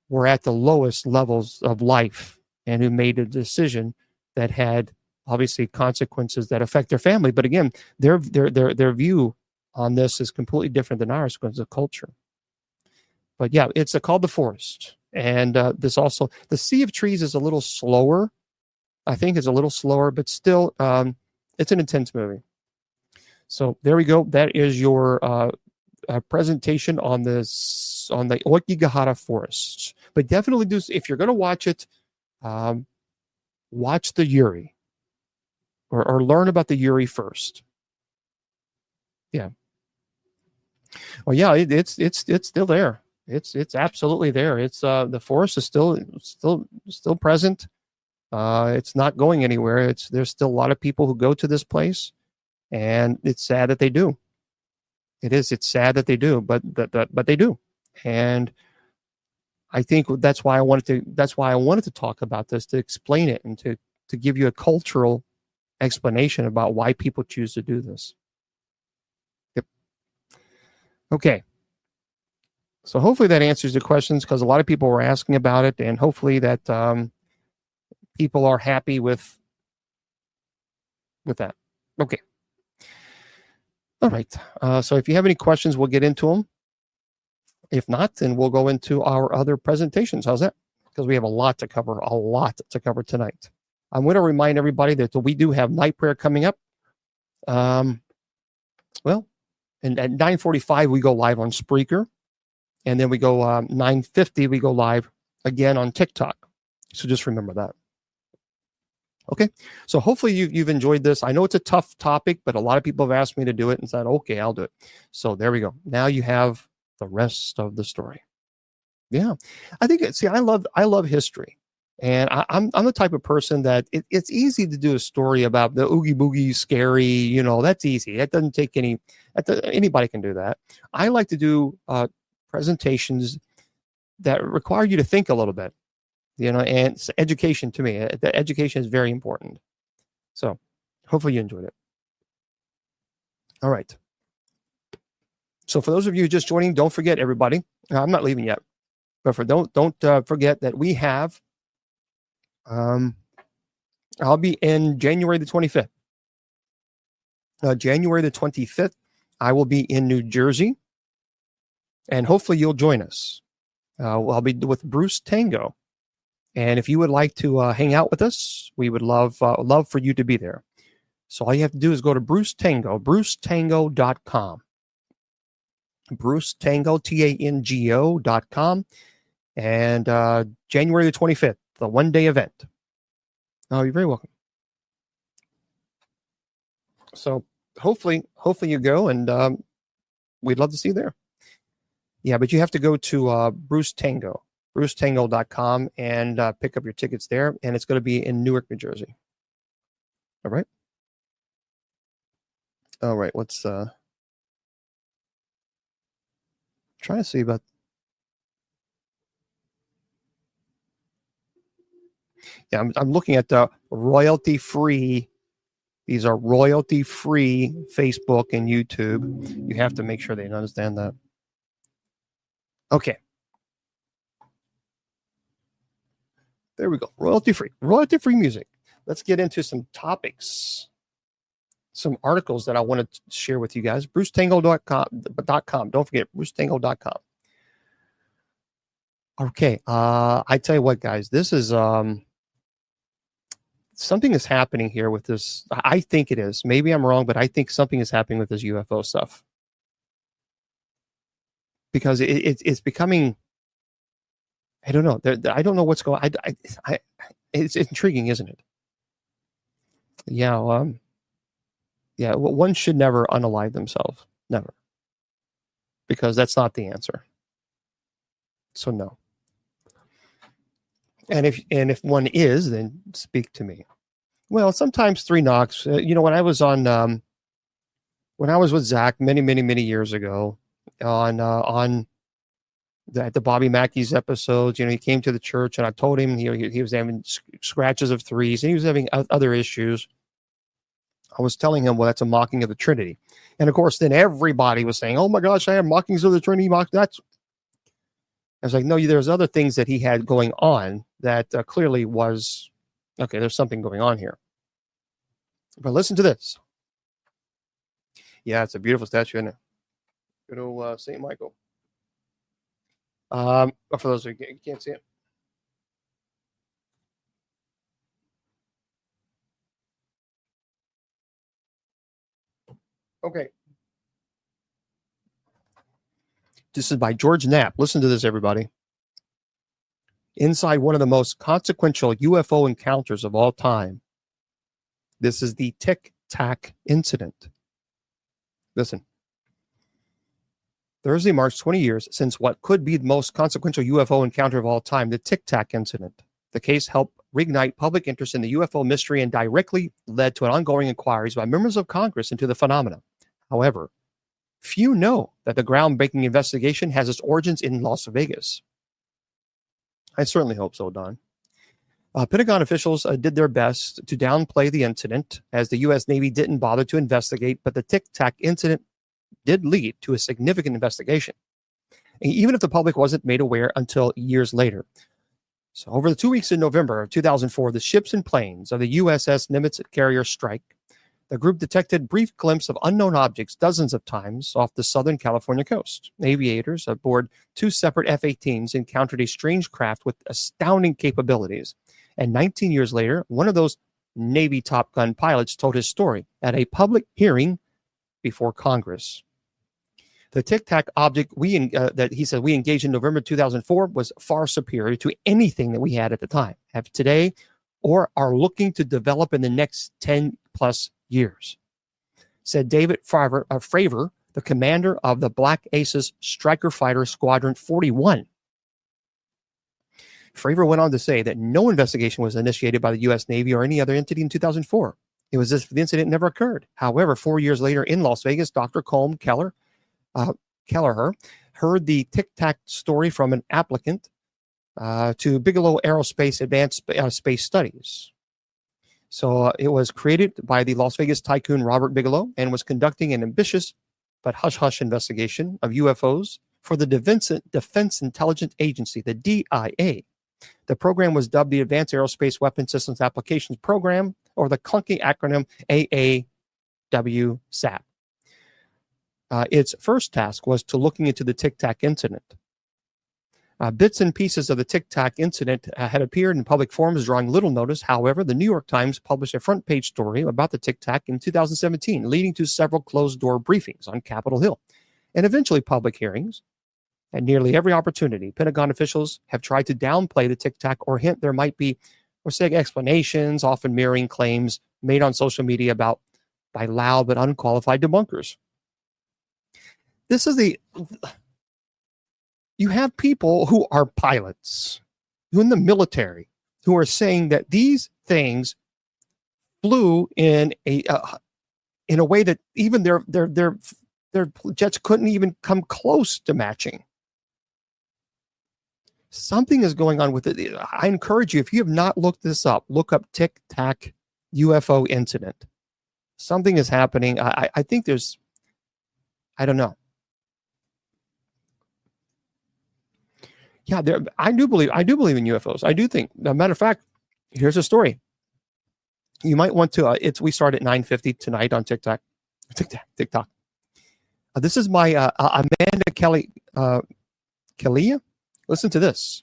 were at the lowest levels of life and who made a decision that had obviously consequences that affect their family. But again, their view on this is completely different than ours because of culture. But yeah, it's called The Forest. And this also, The Sea of Trees is a little slower. I think it's a little slower, but still, it's an intense movie. So there we go. That is your presentation on the Aokigahara forests. But definitely do, if you're going to watch it, watch the Yuri or learn about the Yuri first. Yeah. Well, yeah, it's still there. It's absolutely there. It's the forest is still present. It's not going anywhere. There's still a lot of people who go to this place, and it's sad that they do. It's sad that they do, but they do. And I think that's why I wanted to talk about this, to explain it and to give you a cultural explanation about why people choose to do this. Yep. Okay. So hopefully that answers the questions because a lot of people were asking about it, and hopefully that people are happy with that. Okay. All right. So if you have any questions, we'll get into them. If not, then we'll go into our other presentations. How's that? Because we have a lot to cover tonight. I'm going to remind everybody that we do have night prayer coming up. And at 9:45 we go live on Spreaker, and then we go 9:50 we go live again on TikTok. So just remember that. Okay, so hopefully you've enjoyed this. I know it's a tough topic, but a lot of people have asked me to do it and said, okay, I'll do it. So there we go. Now you have the rest of the story. Yeah, I think I love history, and I'm the type of person that it's easy to do a story about the oogie boogie scary. That's easy. That doesn't take anybody can do that. I like to do presentations that require you to think a little bit. And it's education to me. The education is very important. So hopefully you enjoyed it. All right. So for those of you just joining, don't forget, everybody, I'm not leaving yet, but don't forget that we have, I'll be in January the 25th. January the 25th, I will be in New Jersey, and hopefully you'll join us. I'll be with Bruce Tango. And if you would like to hang out with us, we would love for you to be there. So all you have to do is go to brucetango.com. brucetango, TANGO.com. And January the 25th, the one-day event. Oh, you're very welcome. So hopefully you go, and we'd love to see you there. Yeah, but you have to go to Bruce Tango, brucetango.com, and pick up your tickets there. And it's going to be in Newark, New Jersey. All right. All right. Let's try to see about. Yeah, I'm looking at the royalty free. These are royalty free Facebook and YouTube. You have to make sure they understand that. Okay. There we go. Royalty free music. Let's get into some topics, some articles that I want to share with you guys. BruceTango.com. Don't forget, BruceTango.com. Okay. I tell you what, guys, this is something is happening here with this. I think it is. Maybe I'm wrong, but I think something is happening with this UFO stuff. Because it's becoming, I don't know. I don't know what's going on. It's intriguing, isn't it? Yeah. Yeah. One should never unalive themselves. Never. Because that's not the answer. So no. And if one is, then speak to me. Well, sometimes three knocks. When I was with Zach many years ago on the Bobby Mackey's episodes, he came to the church and I told him he was having scratches of threes and he was having other issues. I was telling him, well, that's a mocking of the Trinity. And of course, then everybody was saying, oh my gosh, I have mockings of the Trinity. That's. I was like, no, there's other things that he had going on that clearly was, okay, there's something going on here. But listen to this. Yeah, it's a beautiful statue, isn't it? Good old St. Michael. For those who can't see it. Okay. This is by George Knapp. Listen to this, everybody. Inside one of the most consequential UFO encounters of all time. This is the Tic Tac incident. Listen. Thursday marks 20 years since what could be the most consequential UFO encounter of all time, the Tic Tac incident. The case helped reignite public interest in the UFO mystery and directly led to an ongoing inquiries by members of Congress into the phenomena. However, few know that the groundbreaking investigation has its origins in Las Vegas. I certainly hope so, Don. Pentagon officials did their best to downplay the incident as the U.S. Navy didn't bother to investigate, but the Tic Tac incident did lead to a significant investigation, even if the public wasn't made aware until years later. So over the 2 weeks in November of 2004, the ships and planes of the USS Nimitz carrier strike, the group detected brief glimpses of unknown objects dozens of times off the Southern California coast. Aviators aboard two separate F-18s encountered a strange craft with astounding capabilities. And 19 years later, one of those Navy Top Gun pilots told his story at a public hearing before Congress. The Tic Tac object that he said we engaged in November 2004 was far superior to anything that we had at the time, have today, or are looking to develop in the next 10 plus years, said David Fravor, the commander of the Black Aces Striker Fighter Squadron 41. Fravor went on to say that no investigation was initiated by the U.S. Navy or any other entity in 2004. It was as if the incident never occurred. However, 4 years later in Las Vegas, Dr. Colm Kelleher heard the Tic Tac story from an applicant to Bigelow Aerospace Advanced Space Studies. So it was created by the Las Vegas tycoon Robert Bigelow and was conducting an ambitious but hush-hush investigation of UFOs for the Defense Intelligence Agency, the DIA. The program was dubbed the Advanced Aerospace Weapons Systems Applications Program, or the clunky acronym AAWSAP. Its first task was to looking into the Tic Tac incident. Bits and pieces of the Tic Tac incident had appeared in public forums, drawing little notice. However, the New York Times published a front-page story about the Tic Tac in 2017, leading to several closed-door briefings on Capitol Hill, and eventually public hearings. At nearly every opportunity, Pentagon officials have tried to downplay the Tic Tac or hint there might be, or say, explanations, often mirroring claims made on social media by loud but unqualified debunkers. This is you have people who are pilots, who in the military, who are saying that these things flew in a way that even their jets couldn't even come close to matching. Something is going on with it. I encourage you, if you have not looked this up, look up Tic Tac UFO incident. Something is happening. I think there's, I don't know. Yeah, I do believe in UFOs. I do think. As a matter of fact, here's a story. You might want to. We start at 9:50 tonight on TikTok. This is my Amanda Kelly. Kalia. Listen to this.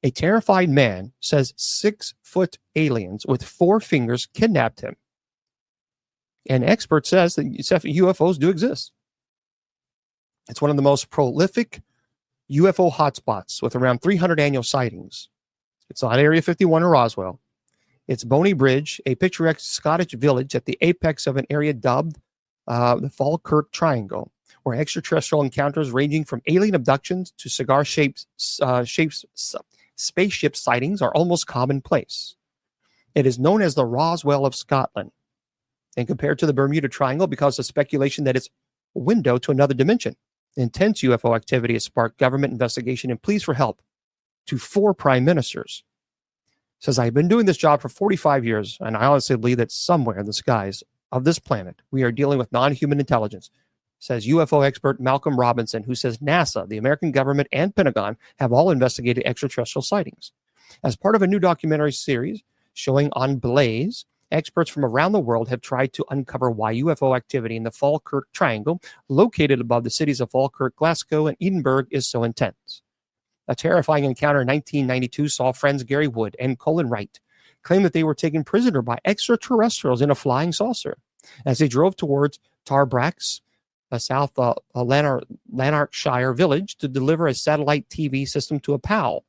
A terrified man says 6-foot aliens with 4 fingers kidnapped him. An expert says that UFOs do exist. It's one of the most prolific UFO hotspots with around 300 annual sightings. It's not Area 51 or Roswell. It's Boney Bridge, a picturesque Scottish village at the apex of an area dubbed the Falkirk Triangle, where extraterrestrial encounters ranging from alien abductions to cigar-shaped spaceship sightings are almost commonplace. It is known as the Roswell of Scotland, and compared to the Bermuda Triangle because of speculation that it's a window to another dimension. Intense UFO activity has sparked government investigation and pleas for help to 4 prime ministers. Says, I've been doing this job for 45 years, and I honestly believe that somewhere in the skies of this planet, we are dealing with non-human intelligence, says UFO expert Malcolm Robinson, who says NASA, the American government, and Pentagon have all investigated extraterrestrial sightings. As part of a new documentary series showing on Blaze, experts from around the world have tried to uncover why UFO activity in the Falkirk Triangle, located above the cities of Falkirk, Glasgow, and Edinburgh, is so intense. A terrifying encounter in 1992 saw friends Gary Wood and Colin Wright claim that they were taken prisoner by extraterrestrials in a flying saucer as they drove towards Tarbrax, a South Lanarkshire village, to deliver a satellite TV system to a pal.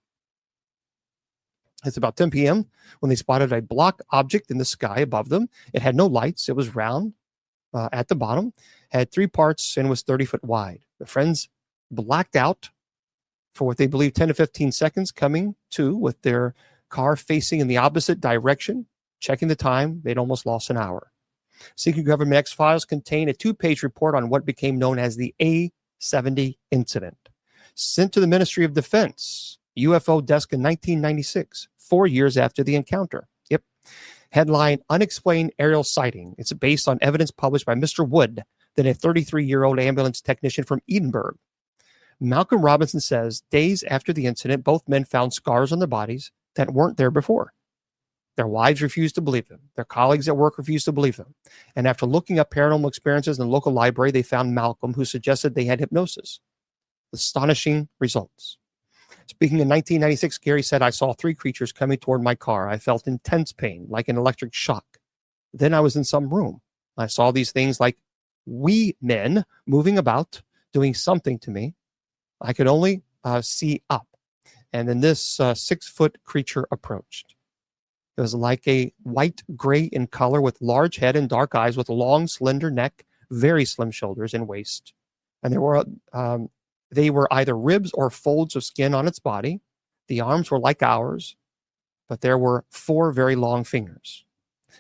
It's about 10 p.m. when they spotted a block object in the sky above them. It had no lights. It was round at the bottom, had 3 parts, and was 30 foot wide. The friends blacked out for what they believed 10 to 15 seconds, coming to with their car facing in the opposite direction. Checking the time, they'd almost lost an hour. Secret Government X-Files contain a 2-page report on what became known as the A-70 incident. Sent to the Ministry of Defense, UFO desk in 1996, 4 years after the encounter. Yep. Headline, Unexplained Aerial Sighting. It's based on evidence published by Mr. Wood, then a 33-year-old ambulance technician from Edinburgh. Malcolm Robinson says, days after the incident, both men found scars on their bodies that weren't there before. Their wives refused to believe them. Their colleagues at work refused to believe them. And after looking up paranormal experiences in the local library, they found Malcolm, who suggested they had hypnosis. Astonishing results. Speaking in 1996, Gary said, I saw 3 creatures coming toward my car. I felt intense pain, like an electric shock. Then I was in some room. I saw these things like wee men moving about, doing something to me. I could only see up. And then this 6-foot creature approached. It was like a white gray in color with large head and dark eyes with a long, slender neck, very slim shoulders and waist. And they were either ribs or folds of skin on its body. The arms were like ours, but there were 4 very long fingers.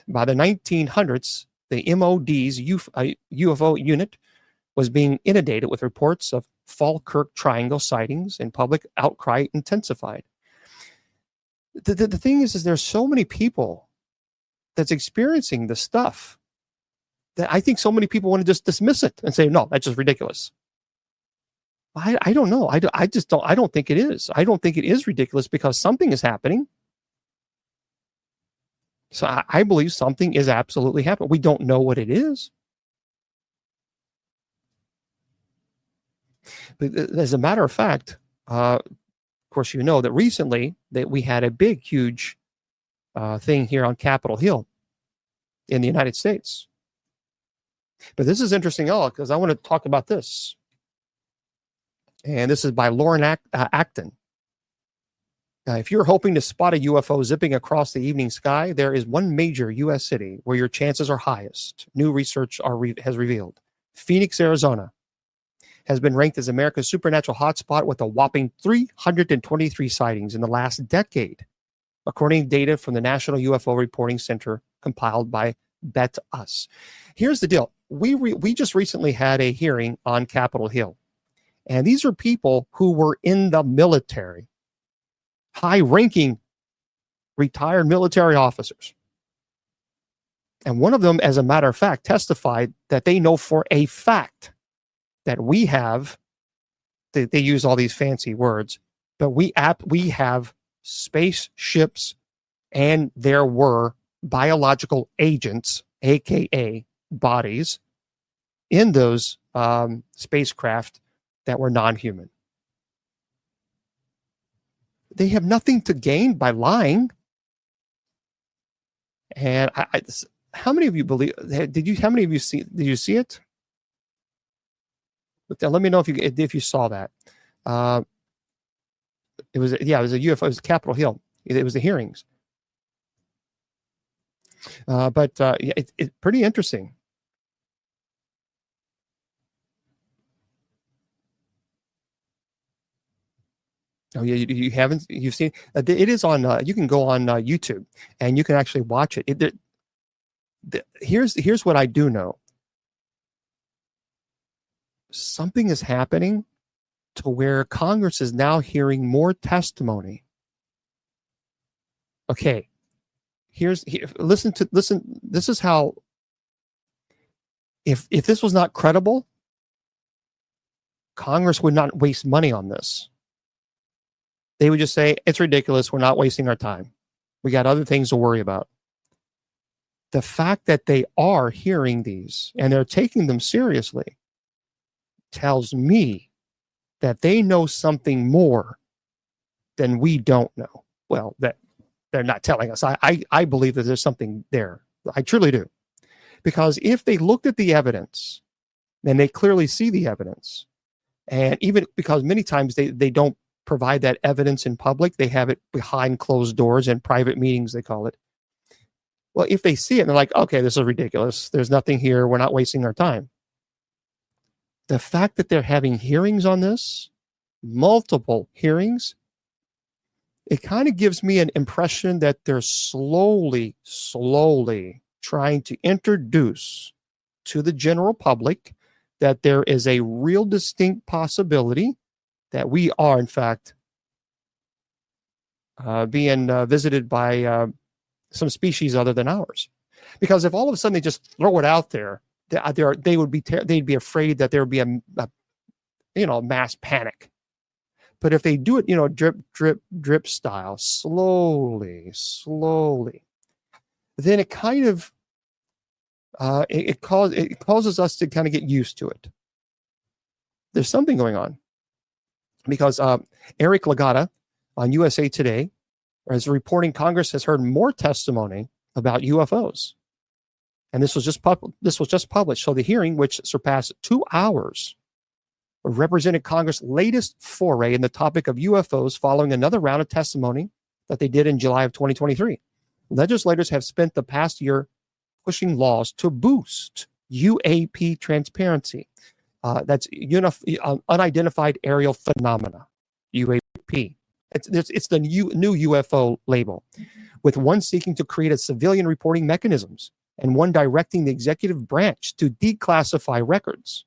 By the 1900s, the MOD's UFO unit was being inundated with reports of Falkirk Triangle sightings, and public outcry intensified. The thing is there's so many people that's experiencing this stuff that I think so many people want to just dismiss it and say, no, that's just ridiculous. I don't know. I don't think it is. I don't think it is ridiculous because something is happening. So I believe something is absolutely happening. We don't know what it is. But as a matter of fact, of course, you know that recently that we had a big, huge thing here on Capitol Hill in the United States. But this is interesting, because I want to talk about this. And this is by Lauren Acton. If you're hoping to spot a UFO zipping across the evening sky, there is one major U.S. city where your chances are highest. New research has revealed. Phoenix, Arizona. has been ranked as America's supernatural hotspot with a whopping 323 sightings in the last decade, according to data from the National UFO Reporting Center compiled by Bet Us. Here's the deal. We just recently had a hearing on Capitol Hill, and these are people who were in the military, high-ranking retired military officers. And one of them, as a matter of fact, testified that they know for a fact that we have, they use all these fancy words, but we have spaceships, and there were biological agents, aka bodies, in those spacecraft that were non-human. They have nothing to gain by lying. And how many of you believe? How many of you see? Did you see it? But let me know if you saw that. It was a UFO. It was Capitol Hill. It was the hearings. But it's pretty interesting. Oh yeah, you've seen it is on. You can go on YouTube and you can actually watch it. Here's what I do know. Something is happening to where Congress is now hearing more testimony. Okay, listen. This is how. If this was not credible, Congress would not waste money on this. They would just say, it's ridiculous. We're not wasting our time. We got other things to worry about. The fact that they are hearing these and they're taking them seriously tells me that they know something more than we don't know. Well, that they're not telling us. I believe that there's something there. I truly do. Because if they looked at the evidence, then they clearly see the evidence. And even because many times they don't provide that evidence in public, they have it behind closed doors and private meetings, they call it. Well, if they see it and they're like, okay, this is ridiculous. There's nothing here. We're not wasting our time. The fact that they're having hearings on this, multiple hearings, it kind of gives me an impression that they're slowly trying to introduce to the general public that there is a real distinct possibility that we are, in fact, being visited by some species other than ours. Because if all of a sudden they just throw it out there, they'd be afraid that there would be a mass panic. But if they do it, drip style, slowly, then it kind of it causes us to kind of get used to it. There's something going on. Because Eric Lagata on USA Today is reporting Congress has heard more testimony about UFOs. And this was just published. So the hearing, which surpassed 2 hours, represented Congress' latest foray in the topic of UFOs following another round of testimony that they did in July of 2023. Legislators have spent the past year pushing laws to boost UAP transparency. That's unidentified aerial phenomena, UAP. It's the new UFO label, with one seeking to create a civilian reporting mechanisms and one directing the executive branch to declassify records.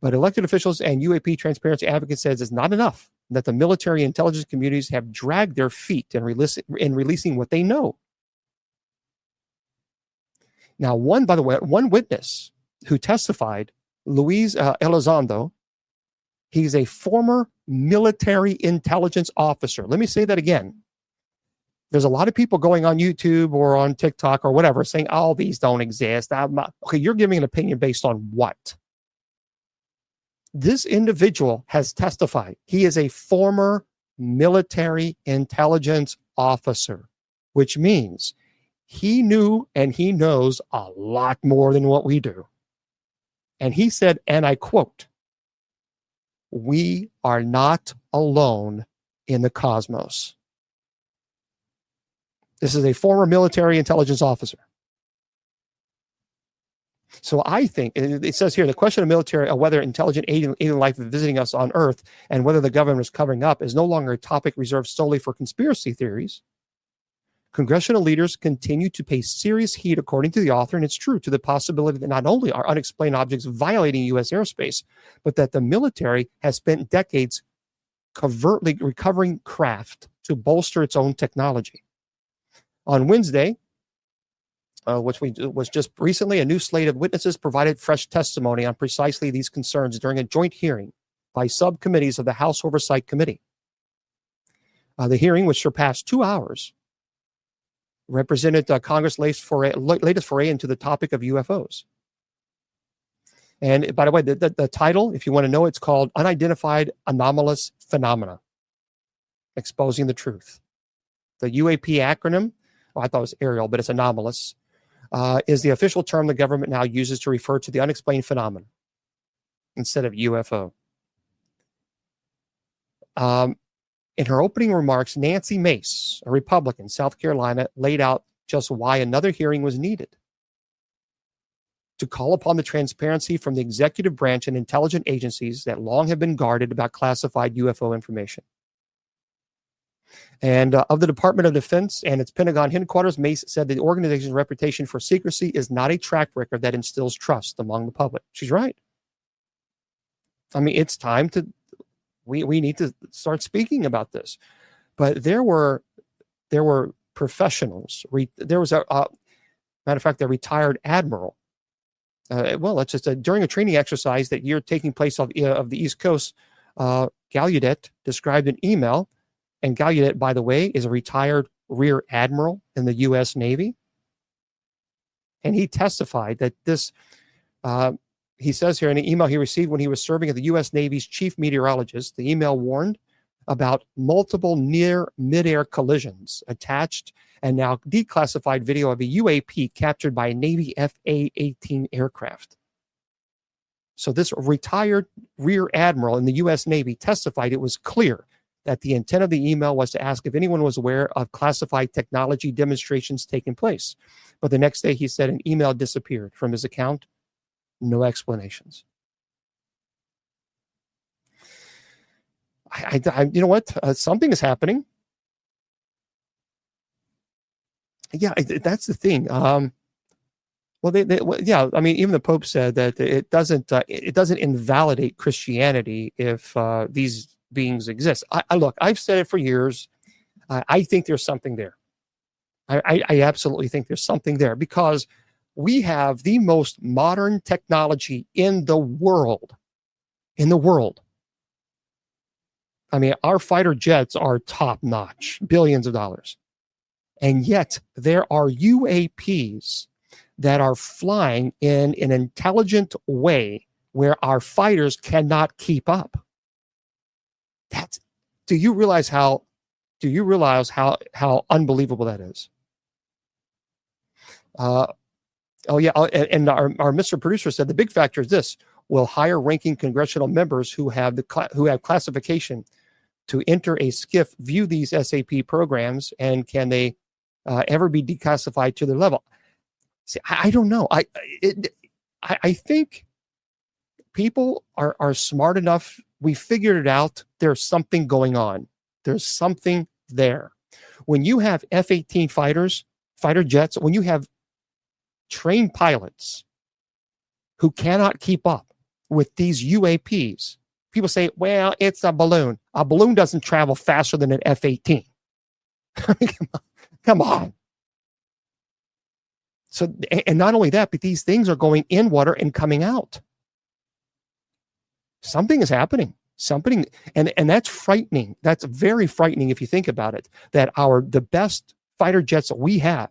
But elected officials and UAP transparency advocates says it's not enough, that the military intelligence communities have dragged their feet in releasing what they know. Now, one witness who testified, Luis Elizondo, he's a former military intelligence officer. Let me say that again. There's a lot of people going on YouTube or on TikTok or whatever saying, oh, these don't exist. Okay, you're giving an opinion based on what? This individual has testified. He is a former military intelligence officer, which means he knew and he knows a lot more than what we do. And he said, and I quote, "We are not alone in the cosmos." This is a former military intelligence officer. So I think it says here the question of military, whether intelligent alien life is visiting us on Earth and whether the government is covering up is no longer a topic reserved solely for conspiracy theories. Congressional leaders continue to pay serious heed, according to the author, and it's true, to the possibility that not only are unexplained objects violating U.S. airspace, but that the military has spent decades covertly recovering craft to bolster its own technology. On Wednesday, which was just recently, a new slate of witnesses provided fresh testimony on precisely these concerns during a joint hearing by subcommittees of the House Oversight Committee. The hearing, which surpassed 2 hours, represented Congress' latest foray into the topic of UFOs. And by the way, the title, if you want to know, it's called Unidentified Anomalous Phenomena, Exposing the Truth. The UAP acronym, I thought it was aerial, but it's anomalous, is the official term the government now uses to refer to the unexplained phenomenon instead of UFO. In her opening remarks, Nancy Mace, a Republican, South Carolina, laid out just why another hearing was needed: to call upon the transparency from the executive branch and intelligence agencies that long have been guarded about classified UFO information. And of the Department of Defense and its Pentagon headquarters, Mace said the organization's reputation for secrecy is not a track record that instills trust among the public. She's right. I mean, it's time to, we need to start speaking about this. But there were professionals. There was a matter of fact, a retired admiral. It's just during a training exercise that year taking place of the East Coast, Gallaudet described an email. And Gallaudet, by the way, is a retired rear admiral in the U.S. Navy. And he testified that this, he says here in an email he received when he was serving as the U.S. Navy's chief meteorologist, the email warned about multiple near midair collisions, attached and now declassified video of a UAP captured by a Navy FA-18 aircraft. So this retired rear admiral in the U.S. Navy testified it was clear that the intent of the email was to ask if anyone was aware of classified technology demonstrations taking place. But the next day, he said an email disappeared from his account. No explanations. You know what? Something is happening. Yeah, that's the thing. I mean, even the Pope said that it doesn't invalidate Christianity if these beings exist. Look, I've said it for years. I think there's something there. I absolutely think there's something there because we have the most modern technology in the world. I mean, our fighter jets are top notch, billions of dollars. And yet there are UAPs that are flying in an intelligent way where our fighters cannot keep up. Do you realize how unbelievable that is? And our Mr. Producer said the big factor is this: will higher ranking congressional members who have classification to enter a SCIF view these SAP programs, and can they ever be declassified to their level? See, I don't know. I think people are smart enough. We figured it out. There's something going on. There's something there. When you have F-18 fighter jets, when you have trained pilots who cannot keep up with these UAPs, people say, well, it's a balloon. A balloon doesn't travel faster than an F-18. Come on. So, and not only that, but these things are going in water and coming out. Something is happening. Something, and that's frightening. That's very frightening if you think about it, that the best fighter jets that we have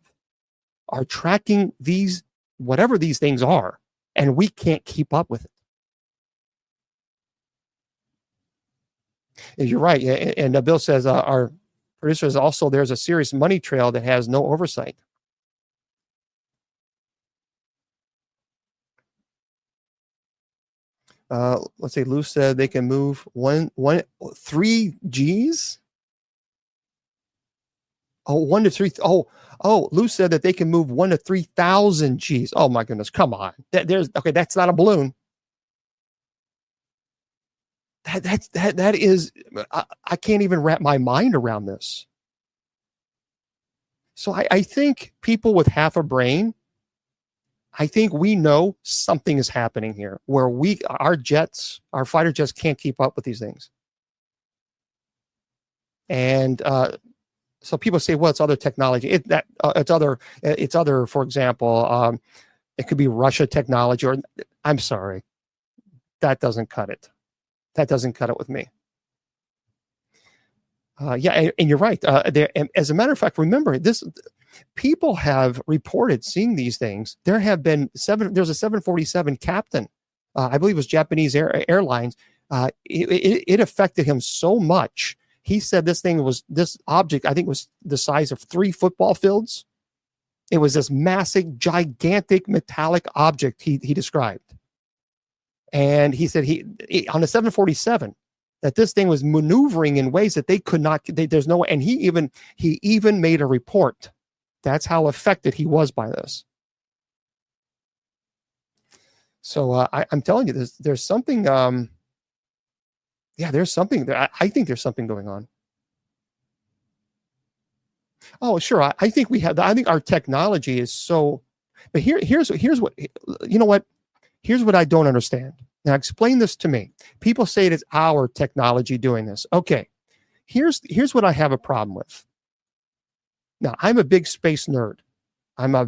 are tracking these, whatever these things are, and we can't keep up with it. You're right. And Bill says our producer is also, there's a serious money trail that has no oversight. Let's say Lou said they can move 3 Gs. Oh, 1 to 3. Oh, Lou said that they can move 1 to 3,000 G's. Oh my goodness, come on. That's not a balloon. That is, I can't even wrap my mind around this. So I think people with half a brain, I think we know something is happening here where our fighter jets can't keep up with these things. And so people say, well, it's other technology. It's other, for example, it could be Russia technology, or I'm sorry, that doesn't cut it. That doesn't cut it with me. Yeah, and you're right. As a matter of fact, remember this: people have reported seeing these things. There's a 747 captain, I believe it was Japanese Airlines. It affected him so much. He said this object, I think, was the size of 3 football fields. It was this massive, gigantic metallic object he described. And he said on a 747 that this thing was maneuvering in ways that they could not. There's no way. And he even made a report. That's how affected he was by this. So I'm telling you, there's something. There's something there. I think there's something going on. Oh, sure. I think we have. I think our technology is so. But here's what you know. What here's what I don't understand. Now, explain this to me. People say it is our technology doing this. Okay, here's what I have a problem with. Now, I'm a big space nerd. I'm a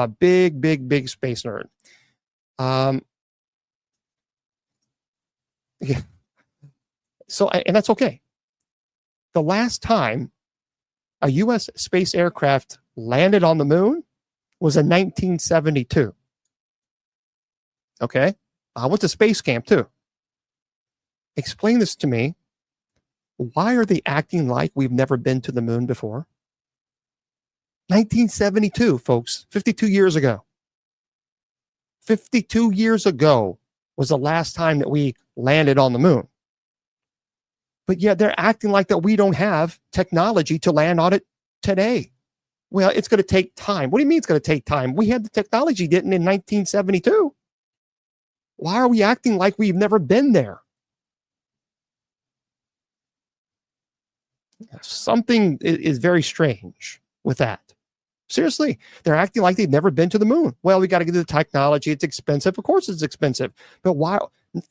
big space nerd. Yeah. So, and that's okay. The last time a U.S. space aircraft landed on the moon was in 1972. Okay? I went to space camp too. Explain this to me. Why are they acting like we've never been to the moon before? 1972, folks, 52 years ago. 52 years ago was the last time that we landed on the moon. But yet they're acting like that we don't have technology to land on it today. Well, it's going to take time. What do you mean it's going to take time? We had the technology, didn't in 1972. Why are we acting like we've never been there? Something is very strange with that. Seriously, they're acting like they've never been to the moon. Well, we got to get the technology. It's expensive. Of course it's expensive. But why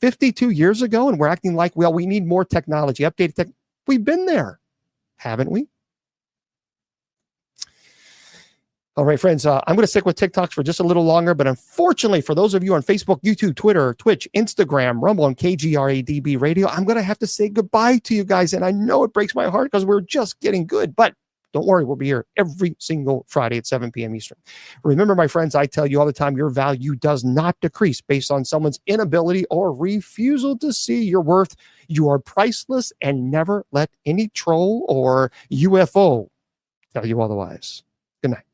52 years ago and we're acting like, well, we need more technology, updated tech. We've been there, haven't we? All right, friends, I'm going to stick with TikToks for just a little longer, but unfortunately, for those of you on Facebook, YouTube, Twitter, Twitch, Instagram, Rumble, and KGRADB Radio, I'm going to have to say goodbye to you guys. And I know it breaks my heart because we're just getting good, but don't worry, we'll be here every single Friday at 7 p.m. Eastern. Remember, my friends, I tell you all the time, your value does not decrease based on someone's inability or refusal to see your worth. You are priceless, and never let any troll or UFO tell you otherwise. Good night.